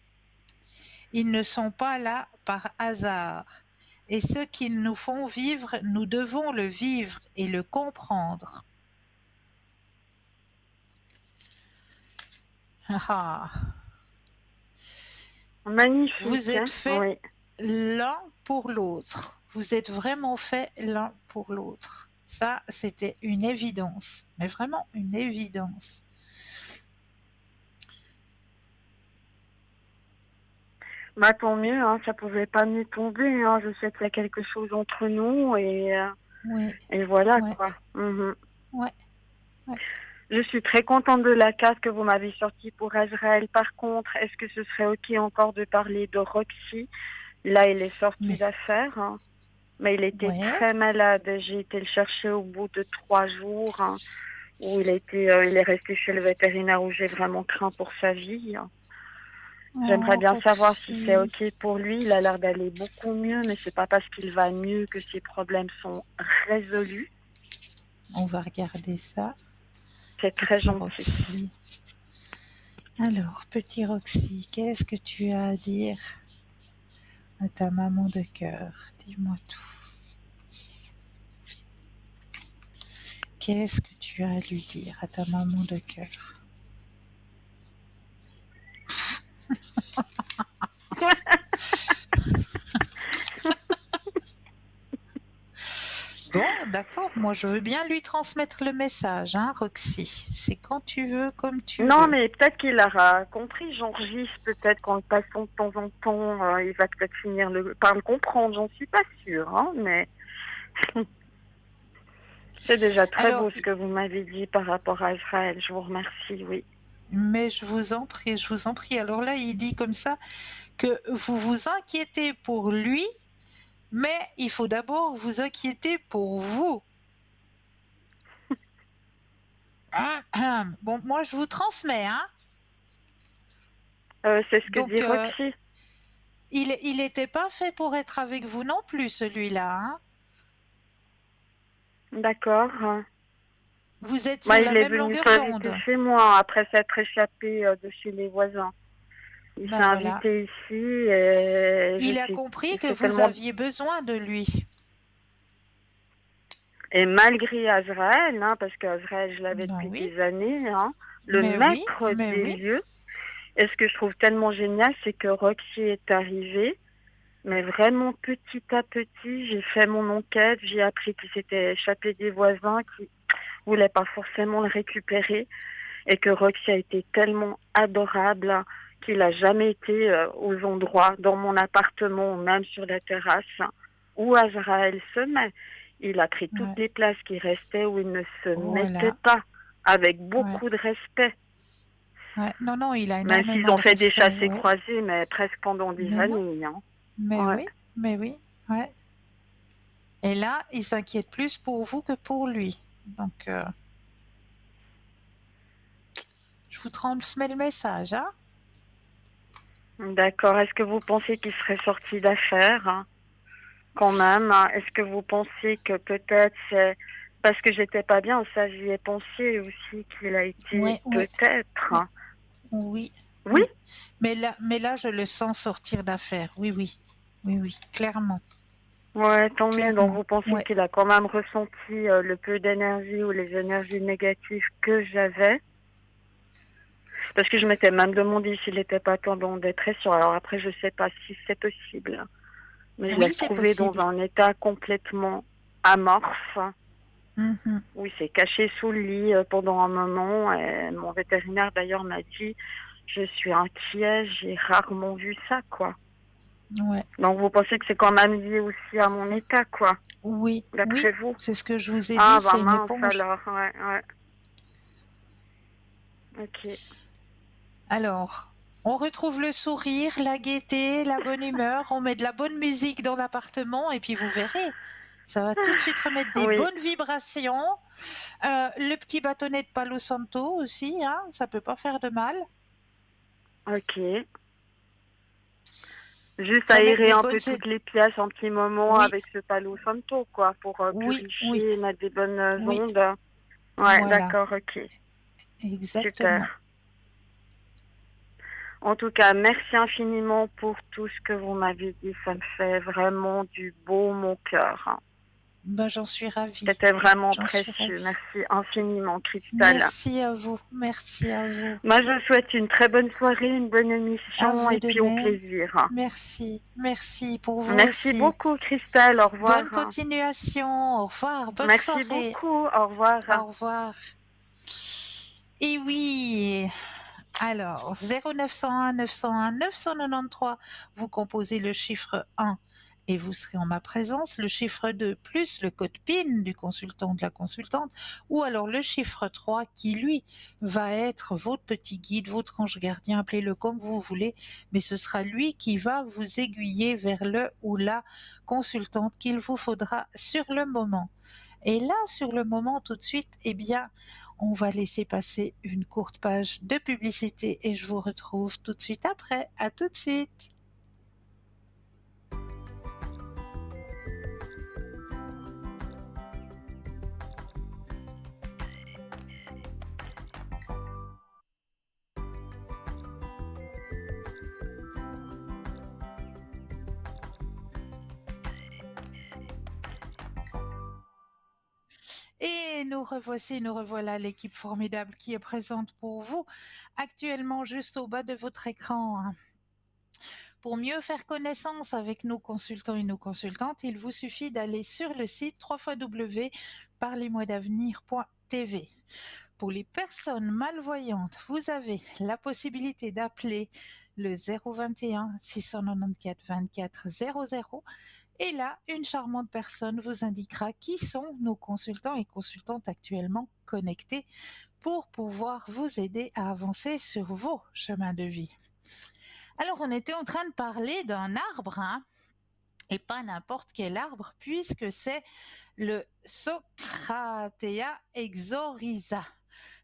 Ils ne sont pas là par hasard. Et ce qu'ils nous font vivre, nous devons le vivre et le comprendre. Ah, Magnifique, vous hein? êtes faits Oui. l'un pour l'autre. Vous êtes vraiment faits l'un pour l'autre. Ça, c'était une évidence, mais vraiment une évidence. Bah tant mieux, hein, ça pouvait pas mieux tomber, hein. Je sais qu'il y a quelque chose entre nous Oui, et voilà ouais, quoi. Mhm. ouais, ouais. Je suis très contente de la case que vous m'avez sortie pour Azrael. Par contre, est-ce que ce serait ok encore de parler de Roxy? Là, il est sorti Mais, d'affaires, hein. Mais il était ouais. très malade. J'ai été le chercher au bout de 3 jours, hein, où il est resté chez le vétérinaire où j'ai vraiment craint pour sa vie, hein. J'aimerais Oh, bien savoir si c'est Roxy. ok pour lui. Il a l'air d'aller beaucoup mieux, mais c'est pas parce qu'il va mieux que ses problèmes sont résolus. On va regarder ça. C'est très Petit gentil. Roxy. Alors, petit Roxy, qu'est-ce que tu as à dire à ta maman de cœur? Dis-moi tout. Qu'est-ce que tu as à lui dire à ta maman de cœur? Bon, d'accord, moi je veux bien lui transmettre le message, hein, Roxy. C'est quand tu veux, comme tu Non, veux. mais peut-être qu'il aura compris. J'enregistre peut-être qu'en le passant de temps en temps, il va peut-être finir par le comprendre. J'en suis pas sûre, hein, mais c'est déjà très Alors, beau ce que vous m'avez dit par rapport à Israël. Je vous remercie, oui. mais je vous en prie, je vous en prie. Alors là, il dit comme ça que vous vous inquiétez pour lui, mais il faut d'abord vous inquiéter pour vous. Bon, moi je vous transmets, hein. C'est ce que dit Donc, Roxy. il était pas fait pour être avec vous non plus, celui-là, hein. D'accord. Vous êtes Bah, sur il la est même venu longueur s'inviter d'onde. chez moi après s'être échappé de chez les voisins. Il s'est Ben voilà. invité ici et Il a compris que c'est vous tellement. aviez besoin de lui. Et malgré Azraël, hein, parce qu'Azraël, je l'avais Ben depuis oui, des années, hein, le mais oui, maître mais des oui. lieux. Et ce que je trouve tellement génial, c'est que Roxy est arrivée, mais vraiment petit à petit, j'ai fait mon enquête, j'ai appris qu'il s'était échappé des voisins, qui voulaient pas forcément le récupérer, et que Roxy a été tellement adorable qu'il a jamais été aux endroits, dans mon appartement, ou même sur la terrasse, où Azraël se met. Il a pris toutes Ouais, les places qui restaient où il ne se mettait voilà. pas, avec Ouais, beaucoup de respect. ouais. Non, non, il a Même s'ils énormément ont de fait des respect, chassés ouais. croisés, mais presque pendant des Mais non, années, hein. mais Ouais. oui, mais oui, ouais. Et là, il s'inquiète plus pour vous que pour lui. Donc, je vous transmets le message, hein. D'accord. Est-ce que vous pensez qu'il serait sorti d'affaires, hein, quand même, hein? Est-ce que vous pensez que peut-être c'est parce que j'étais pas bien, ça j'y ai pensé aussi qu'il a été Ouais, ouais, peut-être, ouais. hein. Oui, Oui? oui. Mais là, je le sens sortir d'affaire. Oui, oui, oui, oui, clairement, Ouais, tant mieux. Donc clairement. vous pensez Ouais, qu'il a quand même ressenti le peu d'énergie ou les énergies négatives que j'avais? Parce que je m'étais même demandé s'il n'était pas tombé en dépression. Alors après, je sais pas si c'est possible, hein. Mais je l'ai oui, c'est trouvé dans possible. un état complètement amorphe, Mhm. où il s'est caché sous le lit pendant un moment. Et mon vétérinaire d'ailleurs m'a dit, je suis inquiet, j'ai rarement vu ça, quoi. Ouais, Donc vous pensez que c'est quand même lié aussi à mon état, quoi, oui, oui, d'après vous? c'est ce que je vous ai Ah dit, bah c'est une mince éponge. alors, ouais, ouais. Ok. Alors, on retrouve le sourire, la gaieté, la bonne humeur, on met de la bonne musique dans l'appartement et puis vous verrez, Ça va tout de suite remettre des Oui, bonnes vibrations. Le petit bâtonnet de Palo Santo aussi, hein, ça peut pas faire de mal. ok. Juste Remettre aérer des un bonnes... peu toutes les pièces un petit moment Oui, avec ce Palo Santo, quoi, pour oui, oui, purifier, mettre des bonnes oui. ondes. Ouais, Voilà, d'accord, ok. Super. exactement. En tout cas, merci infiniment pour tout ce que vous m'avez dit. Ça me fait vraiment du beau mon cœur. Ben, j'en suis ravie. C'était vraiment J'en suis précieux. ravie. Merci infiniment, Cristal. Merci à vous. Merci à vous. Moi, je vous souhaite une très bonne soirée, une bonne À émission vous et de puis au même. plaisir. Merci. Merci pour vous Merci aussi. beaucoup, Cristal. Au Bonne revoir. continuation. Au revoir. Bonne Merci soirée. beaucoup. Au revoir. Au revoir. Et oui. Alors, 0901 901 993, vous composez le chiffre 1 et vous serez en ma présence, le chiffre 2 plus le code PIN du consultant ou de la consultante, ou alors le chiffre 3 qui, lui, va être votre petit guide, votre ange gardien, appelez-le comme vous voulez, mais ce sera lui qui va vous aiguiller vers le ou la consultante qu'il vous faudra sur le moment. Et là, sur le moment, tout de suite, eh bien, on va laisser passer une courte page de publicité et je vous retrouve tout de suite après. À tout de suite. Et nous revoici, nous revoilà l'équipe formidable qui est présente pour vous actuellement juste au bas de votre écran. Pour mieux faire connaissance avec nos consultants et nos consultantes, il vous suffit d'aller sur le site www.parlez-moi-d'avenir.tv. Pour les personnes malvoyantes, vous avez la possibilité d'appeler le 021 694 24 00 et là, une charmante personne vous indiquera qui sont nos consultants et consultantes actuellement connectés pour pouvoir vous aider à avancer sur vos chemins de vie. Alors, on était en train de parler d'un arbre, hein, et pas n'importe quel arbre, puisque c'est le Socratea exorisa.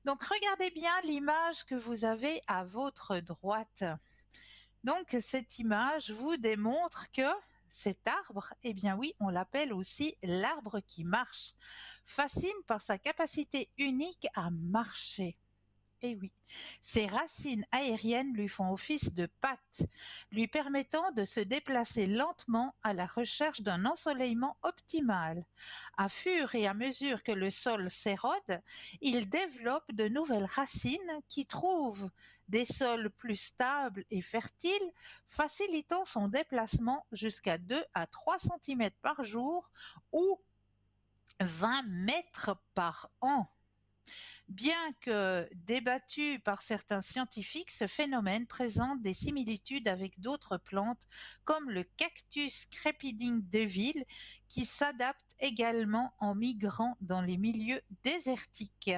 Donc, regardez bien l'image que vous avez à votre droite. Donc, cette image vous démontre que cet arbre, eh bien oui, on l'appelle aussi l'arbre qui marche, fascine par sa capacité unique à marcher. Eh oui, ses racines aériennes lui font office de pattes, lui permettant de se déplacer lentement à la recherche d'un ensoleillement optimal. À fur et à mesure que le sol s'érode, il développe de nouvelles racines qui trouvent des sols plus stables et fertiles, facilitant son déplacement jusqu'à 2 à 3 cm par jour ou 20 mètres par an. Bien que débattu par certains scientifiques, ce phénomène présente des similitudes avec d'autres plantes comme le cactus crépiding de ville qui s'adapte également en migrant dans les milieux désertiques.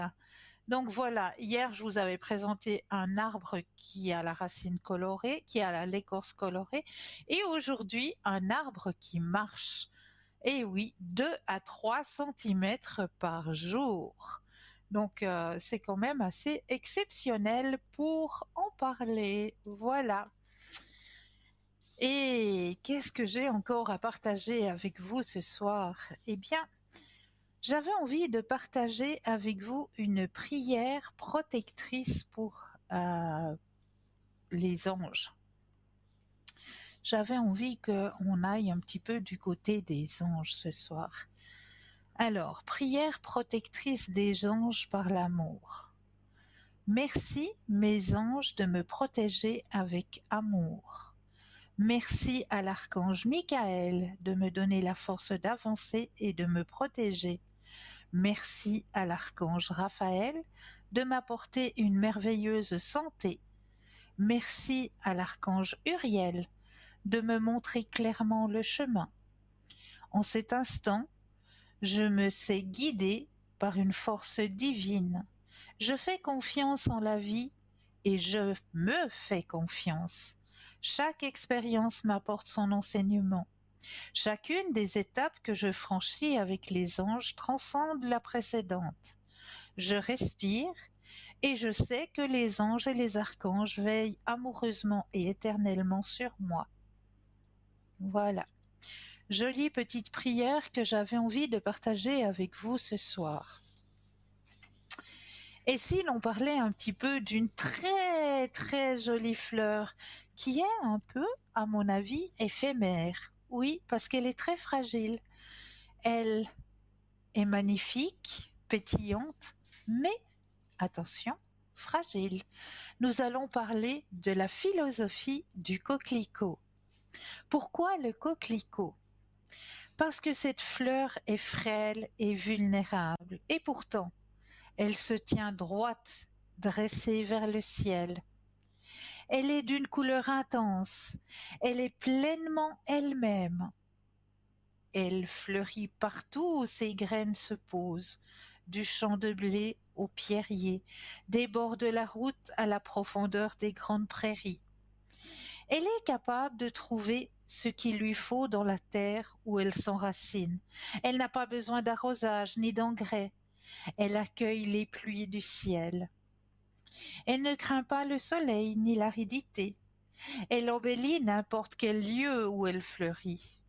Donc voilà, hier je vous avais présenté un arbre qui a la racine colorée, qui a l'écorce colorée, et aujourd'hui un arbre qui marche. Et oui, 2 à 3 centimètres par jour. Donc, c'est quand même assez exceptionnel pour en parler. Voilà. Et qu'est-ce que j'ai encore à partager avec vous ce soir? Eh bien, j'avais envie de partager avec vous une prière protectrice pour les anges. J'avais envie qu'on aille un petit peu du côté des anges ce soir. Alors, prière protectrice des anges par l'amour. Merci, mes anges, de me protéger avec amour. Merci à l'archange Michael de me donner la force d'avancer et de me protéger. Merci à l'archange Raphaël de m'apporter une merveilleuse santé. Merci à l'archange Uriel de me montrer clairement le chemin. En cet instant, je me sais guidée par une force divine. Je fais confiance en la vie et je me fais confiance. Chaque expérience m'apporte son enseignement. Chacune des étapes que je franchis avec les anges transcende la précédente. Je respire et je sais que les anges et les archanges veillent amoureusement et éternellement sur moi. Voilà. Jolie petite prière que j'avais envie de partager avec vous ce soir. Et si l'on parlait un petit peu d'une très très jolie fleur qui est un peu, à mon avis, éphémère. Oui, parce qu'elle est très fragile. Elle est magnifique, pétillante, mais attention, fragile. Nous allons parler de la philosophie du coquelicot. Pourquoi le coquelicot? Parce que cette fleur est frêle et vulnérable, et pourtant, elle se tient droite, dressée vers le ciel. Elle est d'une couleur intense, elle est pleinement elle-même. Elle fleurit partout où ses graines se posent, du champ de blé au pierrier, des bords de la route à la profondeur des grandes prairies. Elle est capable de trouver ce qu'il lui faut dans la terre où elle s'enracine. Elle n'a pas besoin d'arrosage ni d'engrais. Elle accueille les pluies du ciel. Elle ne craint pas le soleil ni l'aridité. Elle embellit n'importe quel lieu où elle fleurit.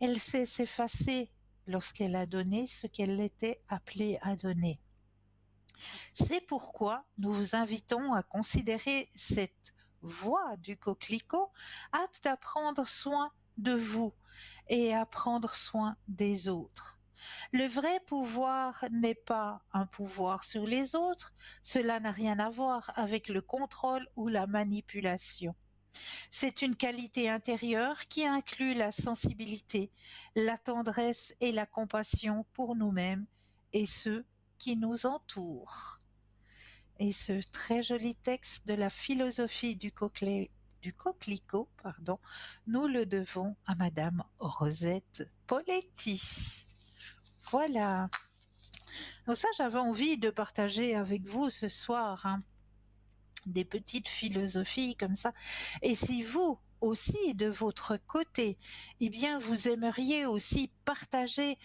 Elle sait s'effacer lorsqu'elle a donné ce qu'elle était appelée à donner. C'est pourquoi nous vous invitons à considérer cette voie du coquelicot apte à prendre soin de vous et à prendre soin des autres. Le vrai pouvoir n'est pas un pouvoir sur les autres, cela n'a rien à voir avec le contrôle ou la manipulation. C'est une qualité intérieure qui inclut la sensibilité, la tendresse et la compassion pour nous-mêmes et ceux qui nous entourent. Et ce très joli texte de la philosophie du coquelicot, nous le devons à Madame Rosette Poletti. Voilà. Donc ça, j'avais envie de partager avec vous ce soir, des petites philosophies comme ça. Et si vous aussi, de votre côté, eh bien, vous aimeriez aussi partager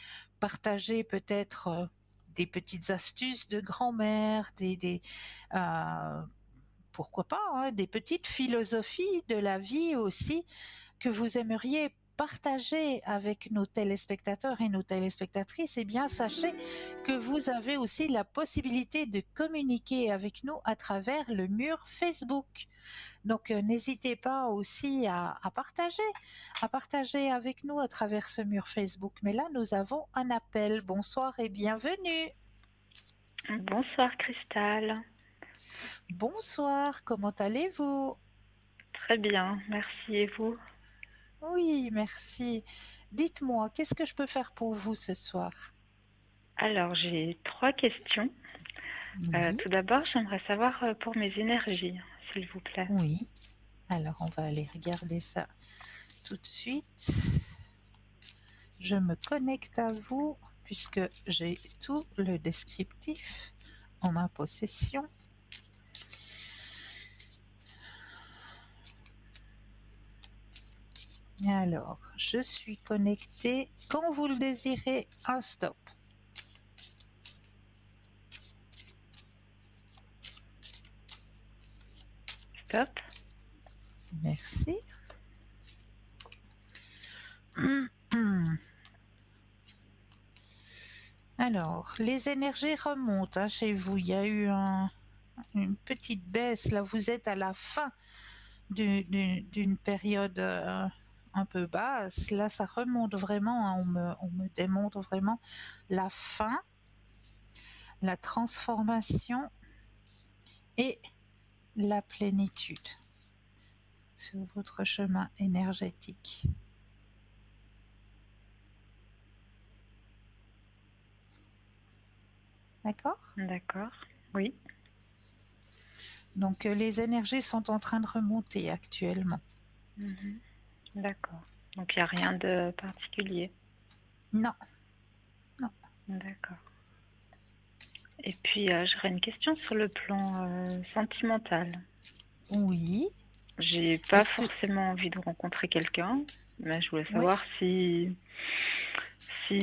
peut-être des petites astuces de grand-mère, euh, pourquoi pas, des petites philosophies de la vie aussi que vous aimeriez partager avec nos téléspectateurs et nos téléspectatrices, eh bien, sachez que vous avez aussi la possibilité de communiquer avec nous à travers le mur Facebook. Donc, n'hésitez pas aussi à partager avec nous à travers ce mur Facebook. Mais là, nous avons un appel. Bonsoir et bienvenue. Bonsoir Cristal. Bonsoir, comment allez-vous? Très bien, merci et vous? Oui, merci. Dites-moi, qu'est-ce que je peux faire pour vous ce soir? Alors j'ai 3 questions. Oui, Tout d'abord, j'aimerais savoir pour mes énergies, s'il vous plaît. oui. Alors, on va aller regarder ça tout de suite. Je me connecte à vous puisque j'ai tout le descriptif en ma possession. Alors, je suis connectée. Quand vous le désirez, un stop. Stop. Merci. Alors, les énergies remontent chez vous. Il y a eu une petite baisse. Là, vous êtes à la fin d'une période un peu basse. Là, ça remonte vraiment. On me démontre vraiment la fin, la transformation et la plénitude sur votre chemin énergétique. D'accord? D'accord. Oui. Donc, les énergies sont en train de remonter actuellement. Mhm. D'accord. Donc il n'y a rien de particulier. Non, non. D'accord. Et puis j'aurais une question sur le plan sentimental. Oui. j'ai pas Est-ce que... forcément envie de rencontrer quelqu'un, mais je voulais Oui, savoir si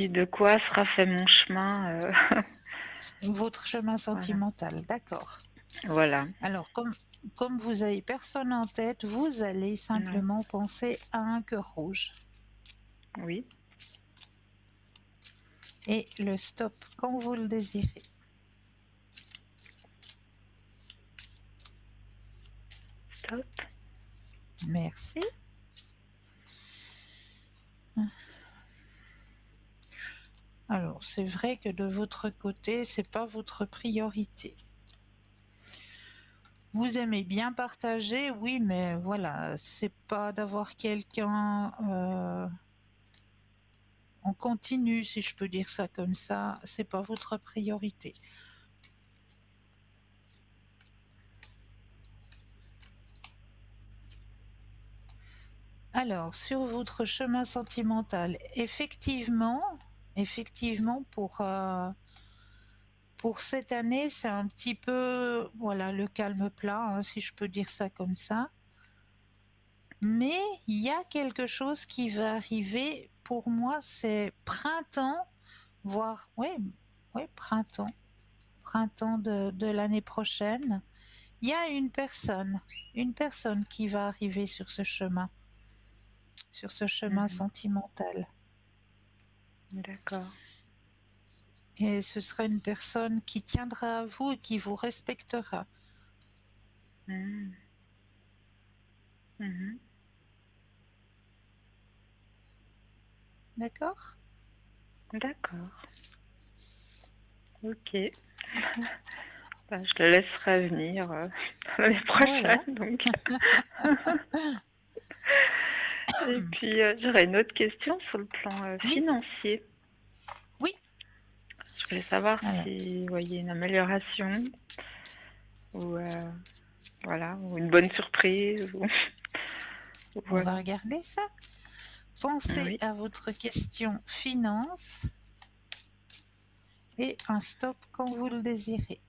de quoi sera fait mon chemin. votre chemin Voilà. sentimental, d'accord. Voilà. Alors, comme vous avez personne en tête, vous allez Non. simplement penser à un cœur rouge. Oui. Et le stop quand vous le désirez. Stop. Merci. Alors, c'est vrai que de votre côté, c'est pas votre priorité. Vous aimez bien partager, oui, mais voilà, c'est pas d'avoir quelqu'un en continu, si je peux dire ça comme ça, c'est pas votre priorité. Alors, sur votre chemin sentimental, effectivement, pour cette année, c'est un petit peu, voilà, le calme plat, hein, si je peux dire ça comme ça. Mais il y a quelque chose qui va arriver. Pour moi, c'est printemps, voire, ouais, printemps de l'année prochaine. Il y a une personne qui va arriver sur ce chemin Mhm. sentimental. D'accord. Et ce sera une personne qui tiendra à vous et qui vous respectera. Mhm. Mhm. D'accord? D'accord. Ok. Bah, je le laisserai venir l'année Voilà. prochaine, donc. Et puis, j'aurais une autre question sur le plan Oui, financier. oui. Je voulais savoir Alors, si vous voyez une amélioration ou, voilà, ou une bonne surprise. Ou on voilà. va regarder ça. Pensez Oui. à votre question finance et un stop quand vous le désirez.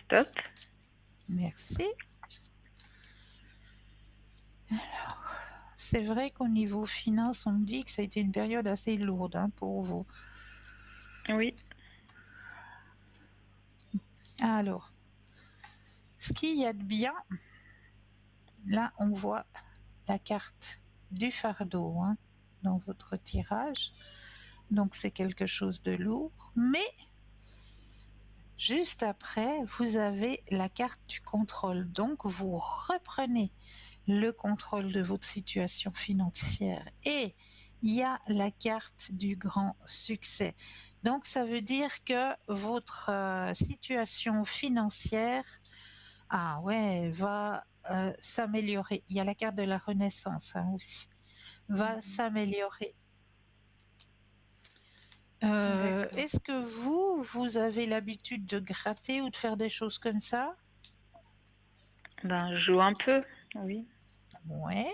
Stop. Merci. C'est vrai qu'au niveau finance, on me dit que ça a été une période assez lourde, hein, pour vous. Oui. Alors, ce qu'il y a de bien, là, on voit la carte du fardeau, hein, dans votre tirage. Donc, c'est quelque chose de lourd. Mais juste après, vous avez la carte du contrôle. Donc, vous reprenez le contrôle de votre situation financière. Et il y a la carte du grand succès. Donc, ça veut dire que votre situation financière, ah ouais, va s'améliorer. Il y a la carte de la renaissance, hein, aussi. Va Mhm. s'améliorer. D'accord. Est-ce que vous avez l'habitude de gratter ou de faire des choses comme ça? Ben, je joue un peu, oui. Ouais.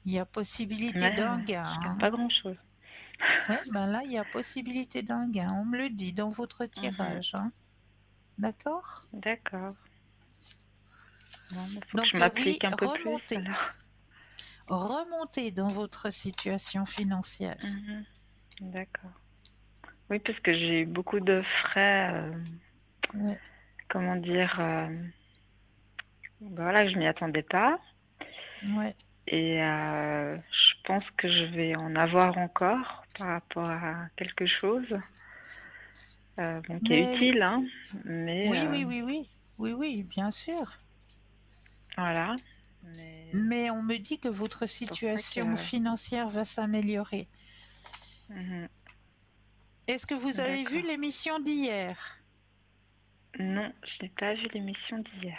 Il y a possibilité Mais d'un gain, je gagne hein. pas grand-chose. Ouais, ben là, il y a possibilité d'un gain. On me le dit dans votre Mhm. tirage, hein. D'accord? D'accord. Bon, il faut que je Donc, oui, m'applique un peu plus alors. remontez dans votre situation financière. Mhm. D'accord. Oui, parce que j'ai eu beaucoup de frais, Ouais, comment dire, ben voilà, je m'y attendais pas. ouais. Et je pense que je vais en avoir encore par rapport à quelque chose bon, qui est Mais utile, hein, mais oui, oui, oui, oui, oui, oui, bien sûr. voilà. Mais Mais on me dit que votre c'est pour ça situation que... financière va s'améliorer. Mhm. Est-ce que vous avez vu D'accord. l'émission d'hier? Non, je n'ai pas vu l'émission d'hier.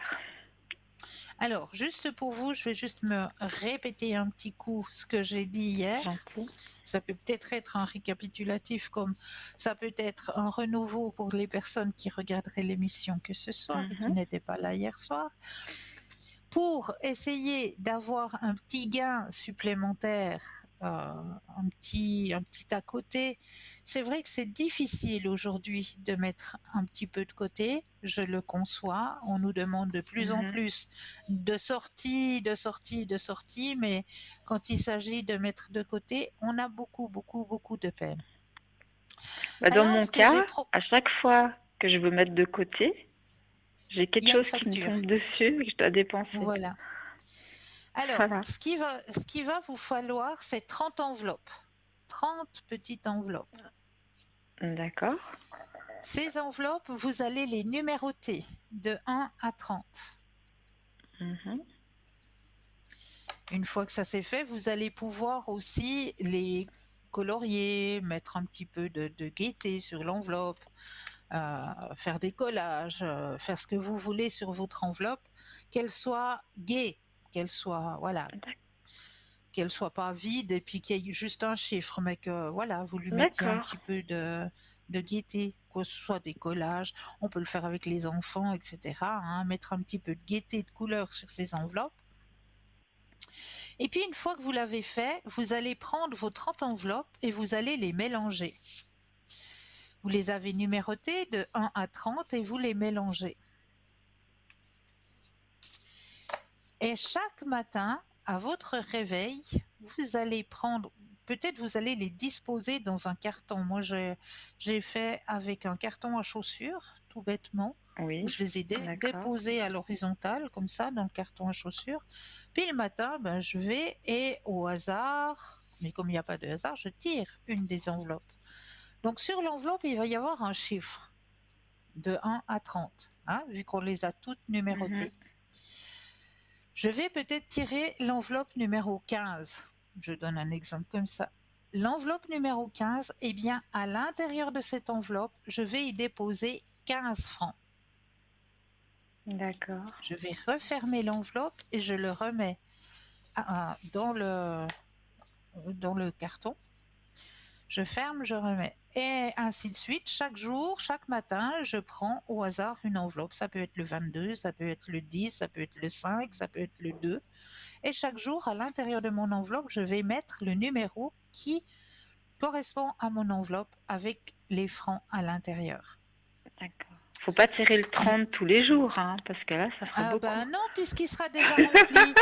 Alors, juste pour vous, je vais juste me répéter un petit coup ce que j'ai dit hier. Gentil. Ça peut peut-être être un récapitulatif, comme ça peut être un renouveau pour les personnes qui regarderaient l'émission que ce soir et qui Mhm. n'étaient pas là hier soir. Pour essayer d'avoir un petit gain supplémentaire un petit à côté. C'est vrai que c'est difficile aujourd'hui de mettre un petit peu de côté, je le conçois. On nous demande de plus en Mhm. plus de sorties, de sorties, de sorties, mais quand il s'agit de mettre de côté, on a beaucoup, beaucoup, beaucoup de peine. Bah, dans Alors, mon ce que cas, j'ai pro... à chaque fois que je veux mettre de côté, j'ai il quelque y a une chose qui me facture. tombe dessus et que je dois dépenser. Voilà. Alors, Voilà. ce qui va vous falloir, c'est 30 enveloppes. 30 petites enveloppes. D'accord. Ces enveloppes, vous allez les numéroter de 1 à 30. Mhm. Une fois que ça c'est fait, vous allez pouvoir aussi les colorier, mettre un petit peu de gaieté sur l'enveloppe, faire des collages, faire ce que vous voulez sur votre enveloppe, qu'elle soit gaie, qu'elle soit, voilà, qu'elle soit pas vide et puis qu'il y ait juste un chiffre, mais que voilà, vous lui mettiez un D'accord. petit peu de gaieté, que ce soit des collages, on peut le faire avec les enfants, etc. Hein, mettre un petit peu de gaieté, de couleur sur ces enveloppes. Et puis une fois que vous l'avez fait, vous allez prendre vos 30 enveloppes et vous allez les mélanger. Vous les avez numérotées de 1 à 30 et vous les mélangez. Et chaque matin, à votre réveil, vous allez prendre, peut-être vous allez les disposer dans un carton. Moi, j'ai fait avec un carton à chaussures, tout bêtement, où Oui. je les ai D'accord. déposés à l'horizontale, comme ça, dans le carton à chaussures. Puis le matin, ben, je vais et au hasard, mais comme il n'y a pas de hasard, je tire une des enveloppes. Donc sur l'enveloppe, il va y avoir un chiffre de 1 à 30, hein, vu qu'on les a toutes Mhm. numérotées. Je vais peut-être tirer l'enveloppe numéro 15. Je donne un exemple comme ça. L'enveloppe numéro 15, eh bien, à l'intérieur de cette enveloppe, je vais y déposer 15 francs. D'accord. Je vais refermer l'enveloppe et je le remets dans le carton. Je ferme, je remets. Et ainsi de suite. Chaque jour, chaque matin, je prends au hasard une enveloppe. Ça peut être le 22, ça peut être le 10, ça peut être le 5, ça peut être le 2. Et chaque jour, à l'intérieur de mon enveloppe, je vais mettre le numéro qui correspond à mon enveloppe avec les francs à l'intérieur. D'accord. Faut pas tirer le Et 30 tous les jours, hein, parce que là, ça fera ah beaucoup. ben non, puisqu'il sera déjà rempli.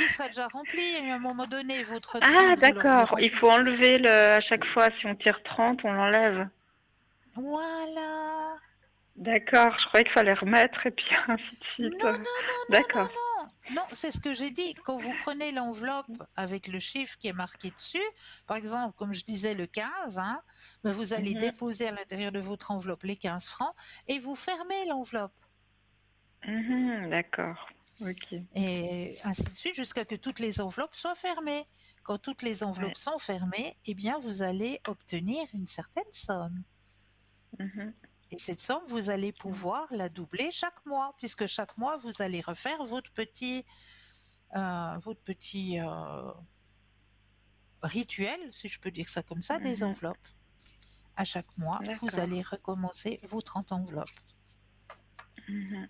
Il sera déjà rempli et à un moment donné, votre Ah, 30, vous le d'accord. Il remplissez. faut enlever à chaque fois, si on tire 30, on l'enlève. Voilà. D'accord. Je croyais qu'il fallait remettre et puis ainsi de Non, suite. non, non, non, non, D'accord. non. Non, c'est ce que j'ai dit. Quand vous prenez l'enveloppe avec le chiffre qui est marqué dessus, par exemple, comme je disais le 15, hein, ben vous allez Mhm. déposer à l'intérieur de votre enveloppe les 15 francs et vous fermez l'enveloppe. Mhm, d'accord. Ok. Et ainsi de suite jusqu'à que toutes les enveloppes soient fermées. Quand toutes les Ouais. enveloppes sont fermées, eh bien, vous allez obtenir une certaine somme. Mhm. Et cette somme, vous allez Ok. pouvoir la doubler chaque mois, puisque chaque mois, vous allez refaire votre petit rituel, si je peux dire ça comme ça, des Mhm. enveloppes. À chaque mois, vous D'accord. allez recommencer vos 30 enveloppes. Mhm.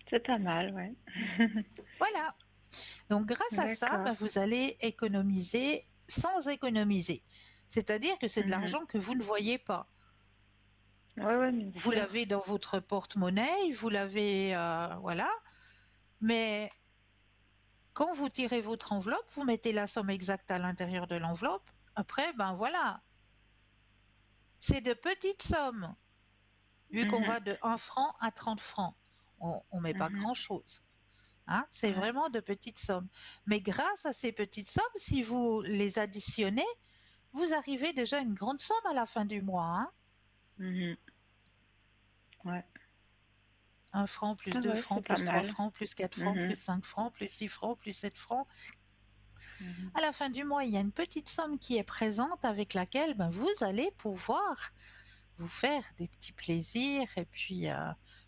C'est pas mal, ouais. Voilà. Donc, grâce à ça, D'accord. ben, vous allez économiser sans économiser. C'est-à-dire que c'est de Mhm. l'argent que vous ne voyez pas. Ouais, ouais, bien Vous sûr. l'avez dans votre porte-monnaie, vous l'avez, voilà. Mais quand vous tirez votre enveloppe, vous mettez la somme exacte à l'intérieur de l'enveloppe. Après, ben voilà, c'est de petites sommes, vu qu'on Mhm. va de 1 franc à 30 francs. On ne met pas Mhm. grand-chose. Hein, c'est Ouais. vraiment de petites sommes. Mais grâce à ces petites sommes, si vous les additionnez, vous arrivez déjà à une grande somme à la fin du mois. Hein. Mhm. Ouais. 1 franc plus Ah 2 ouais, francs c'est pas plus 3 mal. francs plus 4 francs plus Mhm. 5 francs plus 6 francs plus 7 francs. Mhm. À la fin du mois, il y a une petite somme qui est présente avec laquelle ben, vous allez pouvoir vous faire des petits plaisirs et puis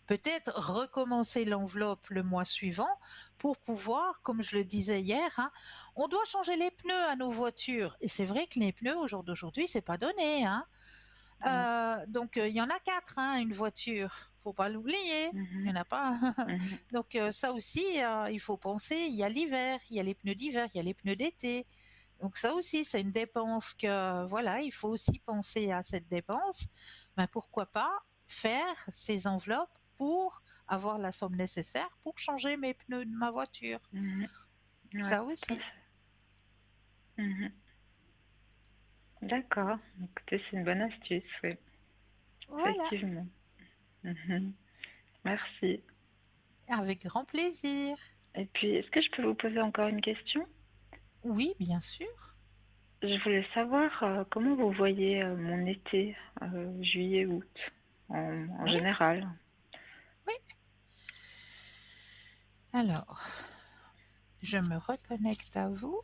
peut-être recommencer l'enveloppe le mois suivant pour pouvoir, comme je le disais hier, hein, on doit changer les pneus à nos voitures. Et c'est vrai que les pneus au jour d'aujourd'hui, c'est pas donné. Hein. Ouais. Donc, il y en a 4, hein, une voiture. Faut pas l'oublier. Il y Mhm. en a pas. Mhm. Donc, ça aussi, il faut penser. Il y a l'hiver, il y a les pneus d'hiver, il y a les pneus d'été. Donc, ça aussi, c'est une dépense que, voilà, il faut aussi penser à cette dépense. Ben, pourquoi pas faire ces enveloppes pour avoir la somme nécessaire pour changer mes pneus de ma voiture. Mhm. Ouais, Ça tout à aussi. fait. Mhm. D'accord. Écoutez, c'est une bonne astuce, oui, Voilà. effectivement. Mhm. Merci. Avec grand plaisir. Et puis, est-ce que je peux vous poser encore une question? Oui, bien sûr. Je voulais savoir comment vous voyez mon été, juillet, août, en Oui, général. oui. Alors, je me reconnecte à vous.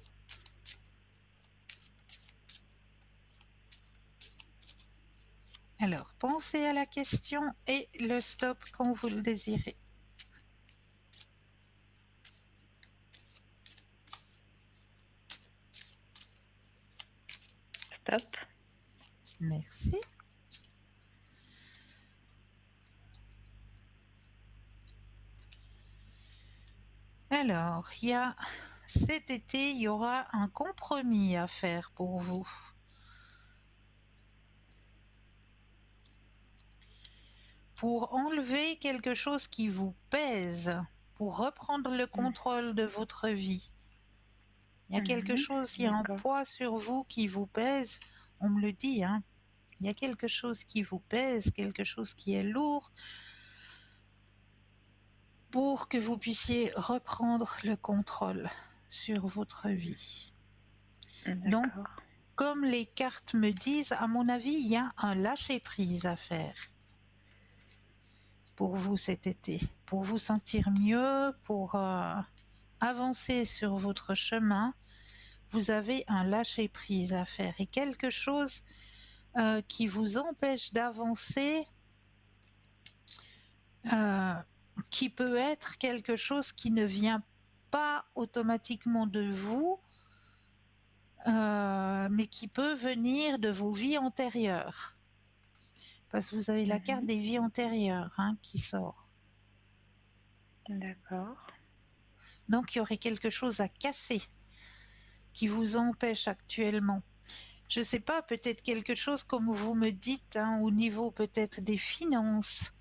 Alors, pensez à la question et le stop quand vous le désirez. Stop. Merci. Alors, cet été, il y aura un compromis à faire pour vous. Pour enlever quelque chose qui vous pèse, pour reprendre le contrôle de votre vie. Il y a quelque Mhm. chose, il y a un D'accord. poids sur vous qui vous pèse, on me le dit, hein. Il y a quelque chose qui vous pèse, quelque chose qui est lourd, pour que vous puissiez reprendre le contrôle sur votre vie. Donc, D'accord. comme les cartes me disent, à mon avis, il y a un lâcher-prise à faire pour vous cet été, pour vous sentir mieux, pour avancer sur votre chemin. Vous avez un lâcher-prise à faire et quelque chose qui vous empêche d'avancer, euh, qui peut être quelque chose qui ne vient pas automatiquement de vous, mais qui peut venir de vos vies antérieures. Parce que vous avez la carte Mhm. des vies antérieures, hein, qui sort. D'accord. Donc il y aurait quelque chose à casser qui vous empêche actuellement. Je ne sais pas, peut-être quelque chose comme vous me dites, hein, au niveau peut-être des finances.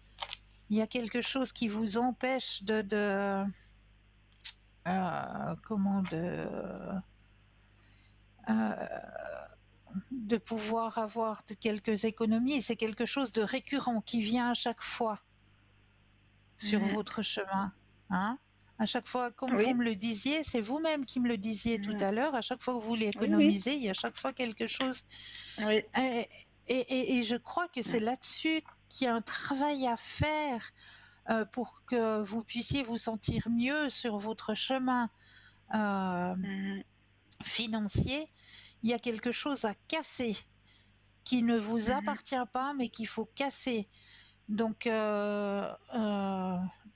Il y a quelque chose qui vous empêche comment de pouvoir avoir quelques économies. C'est quelque chose de récurrent qui vient à chaque fois sur Mhm. votre chemin, hein. À chaque fois, comme vous Oui. me le disiez, c'est vous-même qui me le disiez tout Mhm. à l'heure, à chaque fois que vous voulez Oui, oui. économiser, il y a à chaque fois quelque chose. Oui. Et, et je crois que c'est là-dessus qu'il y a un travail à faire pour que vous puissiez vous sentir mieux sur votre chemin euh, Mhm. financier. Il y a quelque chose à casser qui ne vous Mhm. appartient pas, mais qu'il faut casser. Donc,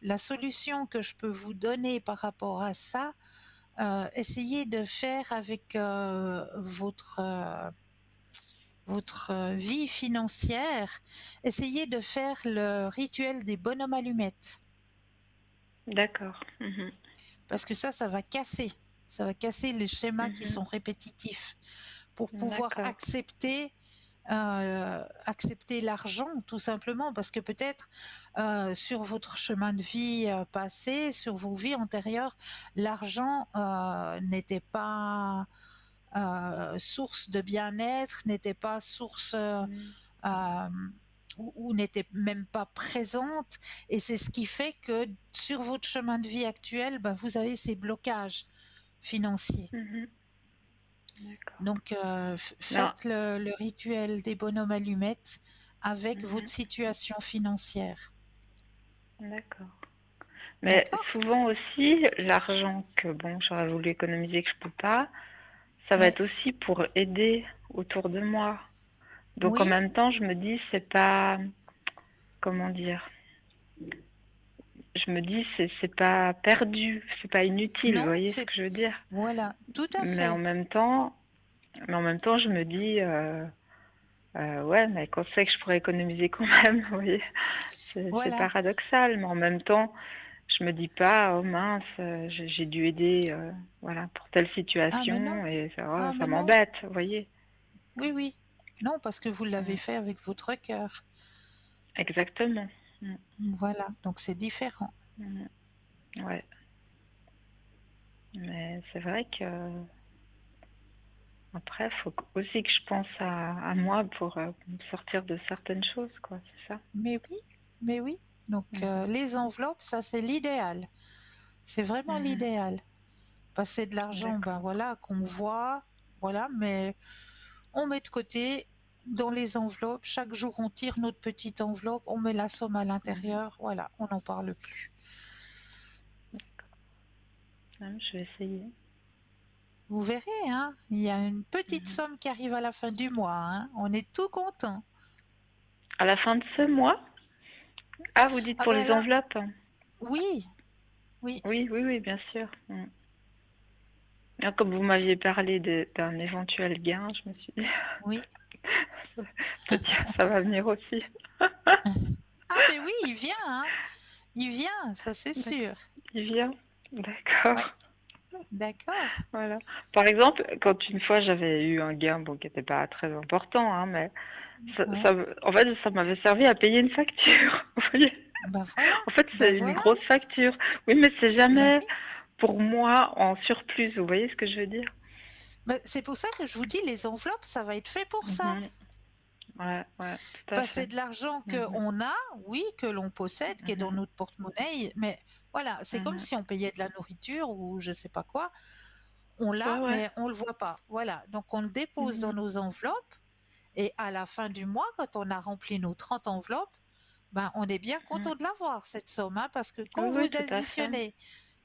la solution que je peux vous donner par rapport à ça, essayez de faire avec votre vie financière, essayez de faire le rituel des bonhommes allumettes. D'accord. Mhm. Parce que ça va casser. Ça va casser les schémas qui Mhm. sont répétitifs. Pour pouvoir D'accord. accepter l'argent tout simplement parce que peut-être sur votre chemin de vie passé, sur vos vies antérieures, l'argent n'était pas source de bien-être, n'était pas source Mhm. euh, ou n'était même pas présente et c'est ce qui fait que sur votre chemin de vie actuel, ben, vous avez ces blocages financiers. Mhm. D'accord. Donc, Non. faites le rituel des bonhommes allumettes avec votre Mhm. situation financière. D'accord. Mais D'accord? souvent aussi, l'argent que bon, j'aurais voulu économiser que je peux pas, ça va Oui. être aussi pour aider autour de moi. Donc en Oui. même temps, je me dis c'est pas comment dire, je me dis c'est pas perdu, c'est pas inutile, vous Non, voyez ce c'est que je veux dire. voilà, tout à Mais en fait. même temps, je me dis Ouais, mais qu'on sait que je pourrais économiser quand même, vous voyez. C'est Voilà. paradoxal, mais en même temps, je me dis pas, oh mince, j'ai dû aider, voilà, pour telle Ah, mais non. situation et Ah, ça mais non. m'embête, vous voyez. Oui, oui. Non, parce que vous l'avez Mm. fait avec votre cœur. Exactement. Mm, Voilà. Donc c'est différent. mm, ouais, mais c'est vrai que après, faut aussi que je pense à moi pour me sortir de certaines choses, quoi, c'est ça. Mais oui, mais oui. Donc Mhm, les enveloppes, ça c'est l'idéal. C'est vraiment mhm. l'idéal. Passer de l'argent, ben D'accord. voilà, qu'on voit, voilà, mais on met de côté dans les enveloppes. Chaque jour, on tire notre petite enveloppe, on met la somme à Mhm. l'intérieur, voilà, on n'en parle plus. Ah, je vais essayer. Vous verrez, hein, il y a une petite Mhm. somme qui arrive à la fin du mois, hein, on est tout content. À la fin de ce mois? Ah, vous dites Ah pour ben les là, enveloppes? oui, oui, Oui, oui, oui, bien sûr. Mm. Ah, comme vous m'aviez parlé d'un éventuel gain, je me suis dit, oui. peut-être ça va venir aussi. Ah ben oui, il vient, ça c'est D'accord. sûr. Il vient. D'accord. Ouais, d'accord. Voilà. Par exemple, quand une fois j'avais eu un gain, bon, qui n'était pas très important, hein, mais Ouais. en fait, ça m'avait servi à payer une facture. Vous voyez. Ben voilà, En fait, ben c'est une voilà. grosse facture. Oui, mais c'est Ben jamais oui. pour moi en surplus. Vous voyez ce que je veux dire? Ben, c'est pour ça que je vous dis, les enveloppes, ça va être fait pour ça. Mhm. Ouais, ouais, tout à Passer fait. de l'argent Mhm. qu'on a, oui, que l'on possède, qui est dans Mhm. notre porte-monnaie, mais voilà, c'est comme Mhm. si on payait de la nourriture ou je sais pas quoi. On l'a, Ouais, ouais. mais on le voit pas. Voilà, donc on le dépose dans Mhm. nos enveloppes et à la fin du mois, quand on a rempli nos 30 enveloppes, ben, on est bien Mhm. content de l'avoir, cette somme, hein, parce que Oui, quand vous oui, tout à fait. additionnez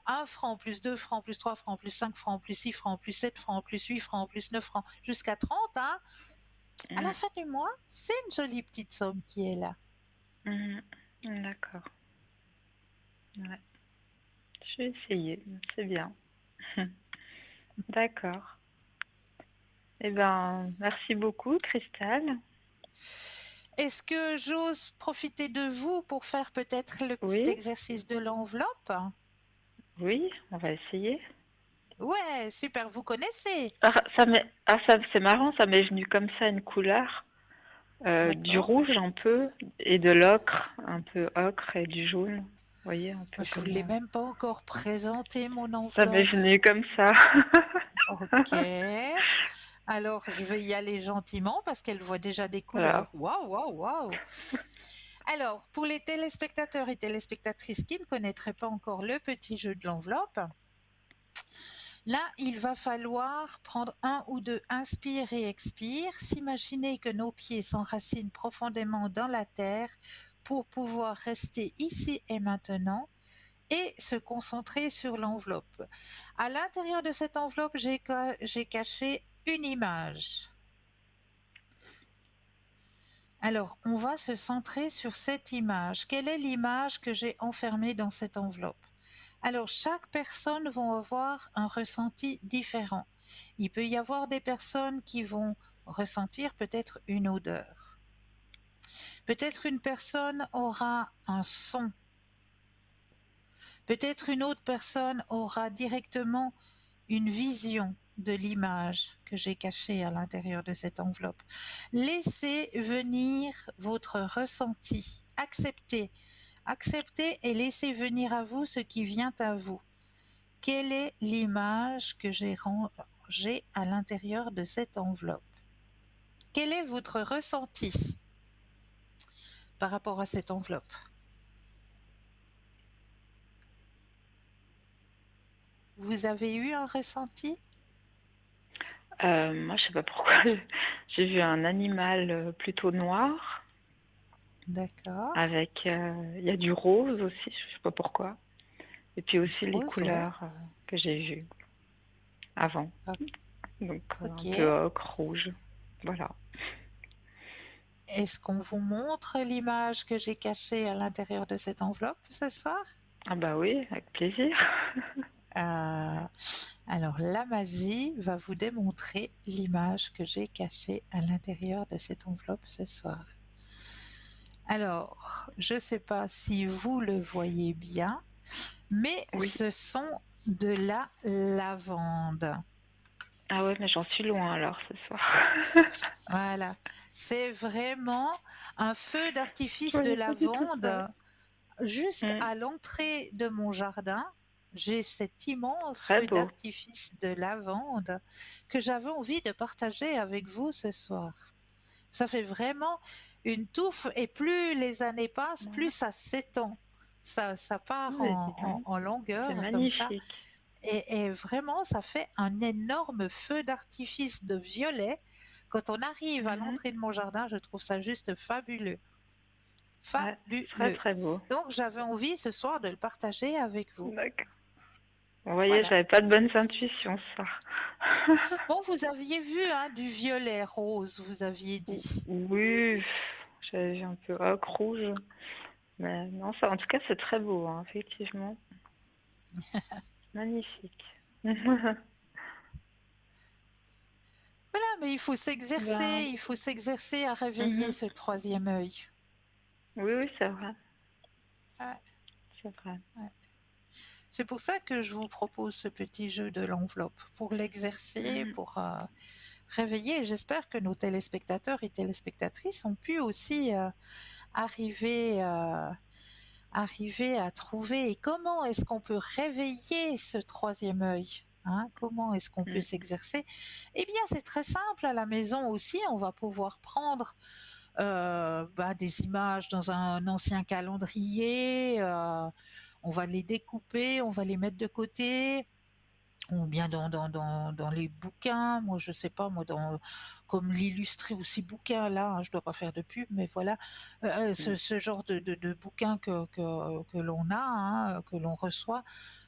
1 franc, plus 2 francs, plus 3 francs, plus 5 francs, plus 6 francs, plus 7 francs, plus 8 francs, plus 9 francs, jusqu'à 30, hein, à la Mhm. fin du mois, c'est une jolie petite somme qui est là. Mhm. D'accord. Ouais. Je vais essayer. C'est bien. D'accord. Eh ben, merci beaucoup, Cristal. Est-ce que j'ose profiter de vous pour faire peut-être le petit Oui, exercice de l'enveloppe? oui, on va essayer. Ouais, super, vous connaissez. C'est marrant, ça m'est venu comme ça une couleur, du D'accord. rouge un peu et de l'ocre, un peu ocre et du jaune. Vous voyez, un peu Je vous comme l'ai même pas encore présenté, mon ça m'est enveloppe. venu comme ça. Ok. Alors, je vais y aller gentiment parce qu'elle voit déjà des Voilà. couleurs. Waouh, waouh, waouh. Alors, pour les téléspectateurs et téléspectatrices qui ne connaîtraient pas encore le petit jeu de l'enveloppe, là, il va falloir prendre un ou deux inspire et expire, s'imaginer que nos pieds s'enracinent profondément dans la terre pour pouvoir rester ici et maintenant et se concentrer sur l'enveloppe. À l'intérieur de cette enveloppe, j'ai caché une image. Alors, on va se centrer sur cette image. Quelle est l'image que j'ai enfermée dans cette enveloppe? Alors, chaque personne va avoir un ressenti différent. Il peut y avoir des personnes qui vont ressentir peut-être une odeur. Peut-être une personne aura un son. Peut-être une autre personne aura directement une vision de l'image que j'ai cachée à l'intérieur de cette enveloppe. Laissez venir votre ressenti. Acceptez. Acceptez et laissez venir à vous ce qui vient à vous. Quelle est l'image que j'ai rangée à l'intérieur de cette enveloppe? Quel est votre ressenti par rapport à cette enveloppe? Vous avez eu un ressenti? Moi, je sais pas pourquoi, j'ai vu un animal plutôt noir D'accord. avec, il y a du rose aussi, je sais pas pourquoi. Et puis Du aussi les rose, ouais. couleurs que j'ai vues avant. Ah, Donc un peu ok. ocre, rouge. Voilà. Est-ce qu'on vous montre l'image que j'ai cachée à l'intérieur de cette enveloppe ce soir? Ah bah oui, avec plaisir. Euh, alors, la magie va vous démontrer l'image que j'ai cachée à l'intérieur de cette enveloppe ce soir. Alors, je ne sais pas si vous le voyez bien, mais Oui. ce sont de la lavande. Ah ouais, mais j'en suis loin alors ce soir. Voilà, c'est vraiment un feu Je d'artifice de voyais pas du tout ça. lavande juste Mm. à l'entrée de mon jardin. J'ai cet immense Très feu beau. d'artifice de lavande que j'avais envie de partager avec vous ce soir. Ça fait vraiment une touffe et plus les années passent, plus Ouais. ça s'étend. Ça part Ouais, dis donc. en C'est longueur comme ça. magnifique. Et vraiment, ça fait un énorme feu d'artifice de violet. Quand on arrive à Mhm. l'entrée de mon jardin, je trouve ça juste fabuleux. Ouais, très Fabuleux. très beau. Donc, j'avais envie ce soir de le partager avec vous. D'accord. Vous voyez, Voilà. j'avais pas de bonnes intuitions ce soir. Bon, vous aviez vu hein, du violet rose, vous aviez dit. Oui, j'ai un peu ocre rouge. Mais non, ça, en tout cas, c'est très beau, hein, effectivement. Magnifique. Voilà, mais Ben, il faut s'exercer à réveiller mhm. ce troisième œil. Oui, oui, c'est vrai. Ouais, C'est vrai. ouais. C'est pour ça que je vous propose ce petit jeu de l'enveloppe, pour l'exercer, Mhm. pour réveiller. Et j'espère que nos téléspectateurs et téléspectatrices ont pu aussi arriver, arriver à trouver. Et comment est-ce qu'on peut réveiller ce troisième œil, hein? Comment est-ce qu'on peut Mm. s'exercer? Eh bien, c'est très simple. À la maison aussi, on va pouvoir prendre des images dans un ancien calendrier. On va les découper, on va les mettre de côté, ou bien dans les bouquins. Moi, je sais pas, moi, comme l'illustré aussi bouquin là, hein, je dois pas faire de pub, mais voilà, Mm. ce genre de bouquin que l'on a, hein, que l'on reçoit.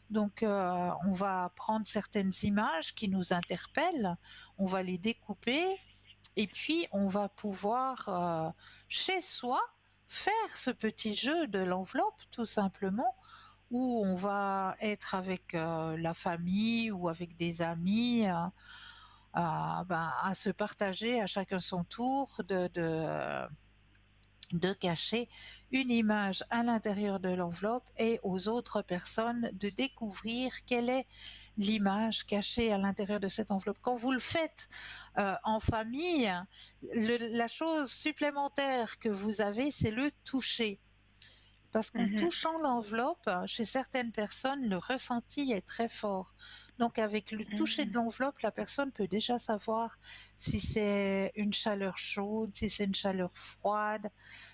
Donc, on va prendre certaines images qui nous interpellent, on va les découper et puis, on va pouvoir, chez soi, faire ce petit jeu de l'enveloppe, tout simplement, où on va être avec la famille ou avec des amis, à se partager à chacun son tour de cacher une image à l'intérieur de l'enveloppe et aux autres personnes de découvrir quelle est l'image cachée à l'intérieur de cette enveloppe. Quand vous le faites en famille, la chose supplémentaire que vous avez, c'est le toucher. Parce qu'en Mhm. touchant l'enveloppe, chez certaines personnes, le ressenti est très fort. Donc avec le toucher de Mhm. l'enveloppe, la personne peut déjà savoir si c'est une chaleur chaude, si c'est une chaleur froide,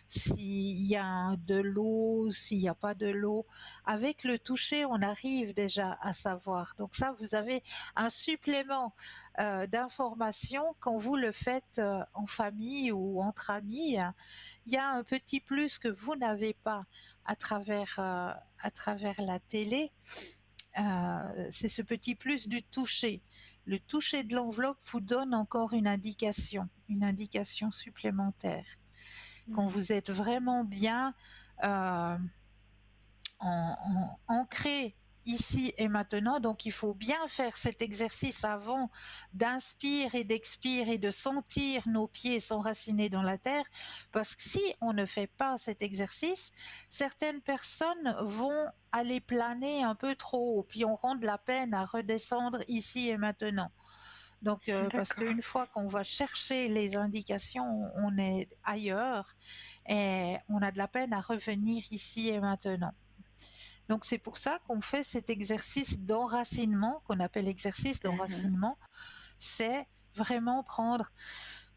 s'il y a de l'eau, s'il n'y a pas de l'eau. Avec le toucher, on arrive déjà à savoir. Donc ça, vous avez un supplément d'information quand vous le faites en famille ou entre amis. Il y a un petit plus que vous n'avez pas à travers la télé, c'est ce petit plus du toucher. Le toucher de l'enveloppe vous donne encore une indication supplémentaire. Quand Mhm. vous êtes vraiment bien euh, ancré ici et maintenant, donc il faut bien faire cet exercice avant d'inspirer et d'expirer et de sentir nos pieds s'enraciner dans la terre, parce que si on ne fait pas cet exercice, certaines personnes vont aller planer un peu trop haut, puis auront de la peine à redescendre ici et maintenant. Donc, parce D'accord. qu'une fois qu'on va chercher les indications, on est ailleurs et on a de la peine à revenir ici et maintenant. Donc c'est pour ça qu'on fait cet exercice d'enracinement, qu'on appelle exercice Mhm. d'enracinement. C'est vraiment prendre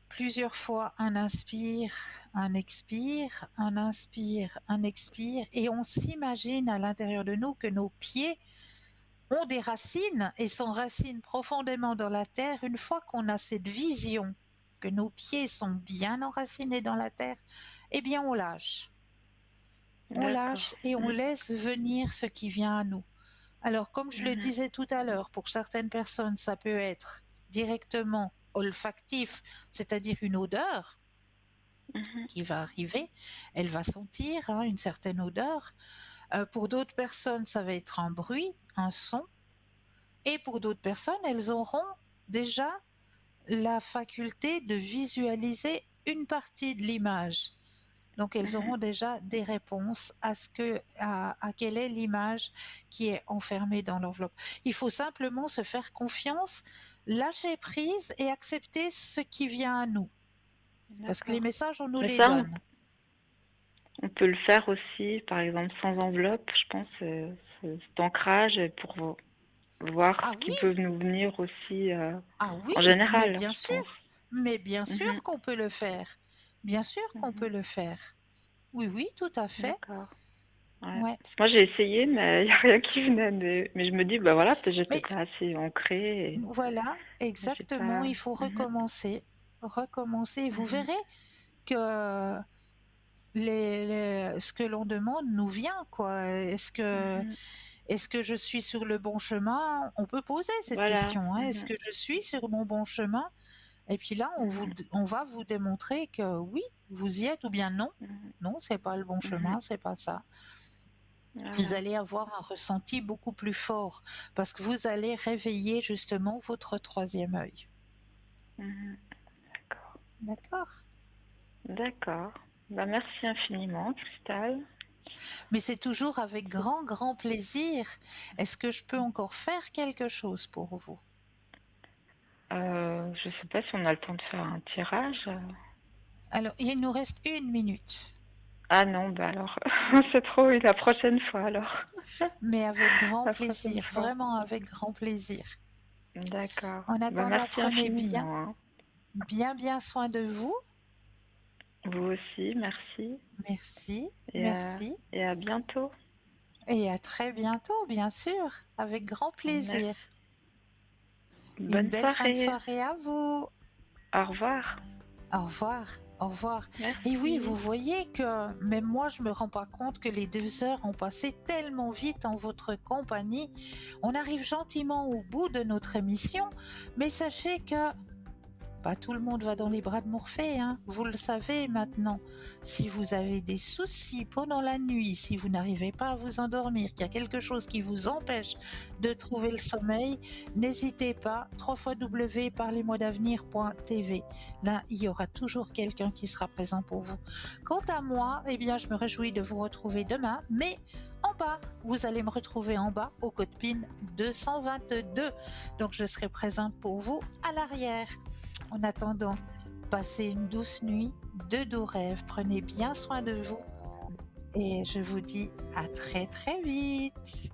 plusieurs fois un inspire, un expire, un inspire, un expire, et on s'imagine à l'intérieur de nous que nos pieds ont des racines et s'enracinent profondément dans la terre. Une fois qu'on a cette vision que nos pieds sont bien enracinés dans la terre, eh bien on lâche. On D'accord. lâche et on Mm. laisse venir ce qui vient à nous. Alors, comme je le Mhm. disais tout à l'heure, pour certaines personnes, ça peut être directement olfactif, c'est-à-dire une odeur Mhm. qui va arriver, elle va sentir hein, une certaine odeur. Pour d'autres personnes, ça va être un bruit, un son. Et pour d'autres personnes, elles auront déjà la faculté de visualiser une partie de l'image. Donc, elles auront déjà des réponses à quelle est l'image qui est enfermée dans l'enveloppe. Il faut simplement se faire confiance, lâcher prise et accepter ce qui vient à nous. Parce que les D'accord. messages, on nous Mais les ça, donne. on peut le faire aussi, par exemple, sans enveloppe, je pense, cet ancrage pour voir Ah ce qui oui, peut nous venir aussi ah oui, en mais général, bien je pense. sûr, mais bien Mhm, sûr qu'on peut le faire. Bien sûr qu'on mhm. peut le faire. Oui, oui, tout à fait. D'accord. Ouais. Ouais. Moi, j'ai essayé, mais il n'y a rien qui venait. Mais je me dis, bah voilà, peut-être j'étais Mais pas assez ancrée. voilà, Et j'ai exactement, pas. il faut Mhm, recommencer. Recommencer. Vous mhm, verrez que ce que l'on demande nous vient, quoi. mhm. Est-ce que je suis sur le bon chemin? On peut poser cette Voilà. question, hein. Est-ce Mhm, que je suis sur mon bon chemin? Et puis là, mhm, on va vous démontrer que oui, vous y êtes, ou bien non. mhm, Non, c'est pas le bon mhm. chemin, c'est pas ça. Vous Voilà. allez avoir un ressenti beaucoup plus fort parce que vous allez réveiller justement votre troisième œil. Mhm. D'accord. D'accord? D'accord. Bah, merci infiniment, Cristal. Mais c'est toujours avec grand, grand plaisir. Est-ce que je peux encore faire quelque chose pour vous? Je sais pas si on a le temps de faire un tirage. Alors, il nous reste 1 minute, Ah non, bah alors, c'est trop, oui, la prochaine fois alors. mais avec grand La prochaine plaisir, fois. vraiment avec grand plaisir. D'accord. En Bah, attendant, merci prenez bien, infiniment, hein. bien, bien soin de vous. Vous aussi, merci. Merci, Et à, merci. et à bientôt. Et à très bientôt, bien sûr, avec grand Merci. plaisir. Une Bonne belle fin de soirée. soirée à vous. Au revoir. Au revoir, au revoir. Et oui, vous Merci. voyez que même moi, je me rends pas compte que les 2 heures ont passé tellement vite en votre compagnie. On arrive gentiment au bout de notre émission, mais sachez que pas tout le monde va dans les bras de Morphée, hein. Vous le savez maintenant. Si vous avez des soucis pendant la nuit, si vous n'arrivez pas à vous endormir, qu'il y a quelque chose qui vous empêche de trouver le sommeil, n'hésitez pas, www.parlez-moi-d'avenir.tv. Là, il y aura toujours quelqu'un qui sera présent pour vous. Quant à moi, eh bien, je me réjouis de vous retrouver demain, mais en bas, vous allez me retrouver en bas au code PIN 222. Donc, je serai présente pour vous à l'arrière. En attendant, passez une douce nuit, de doux rêves, prenez bien soin de vous et je vous dis à très très vite.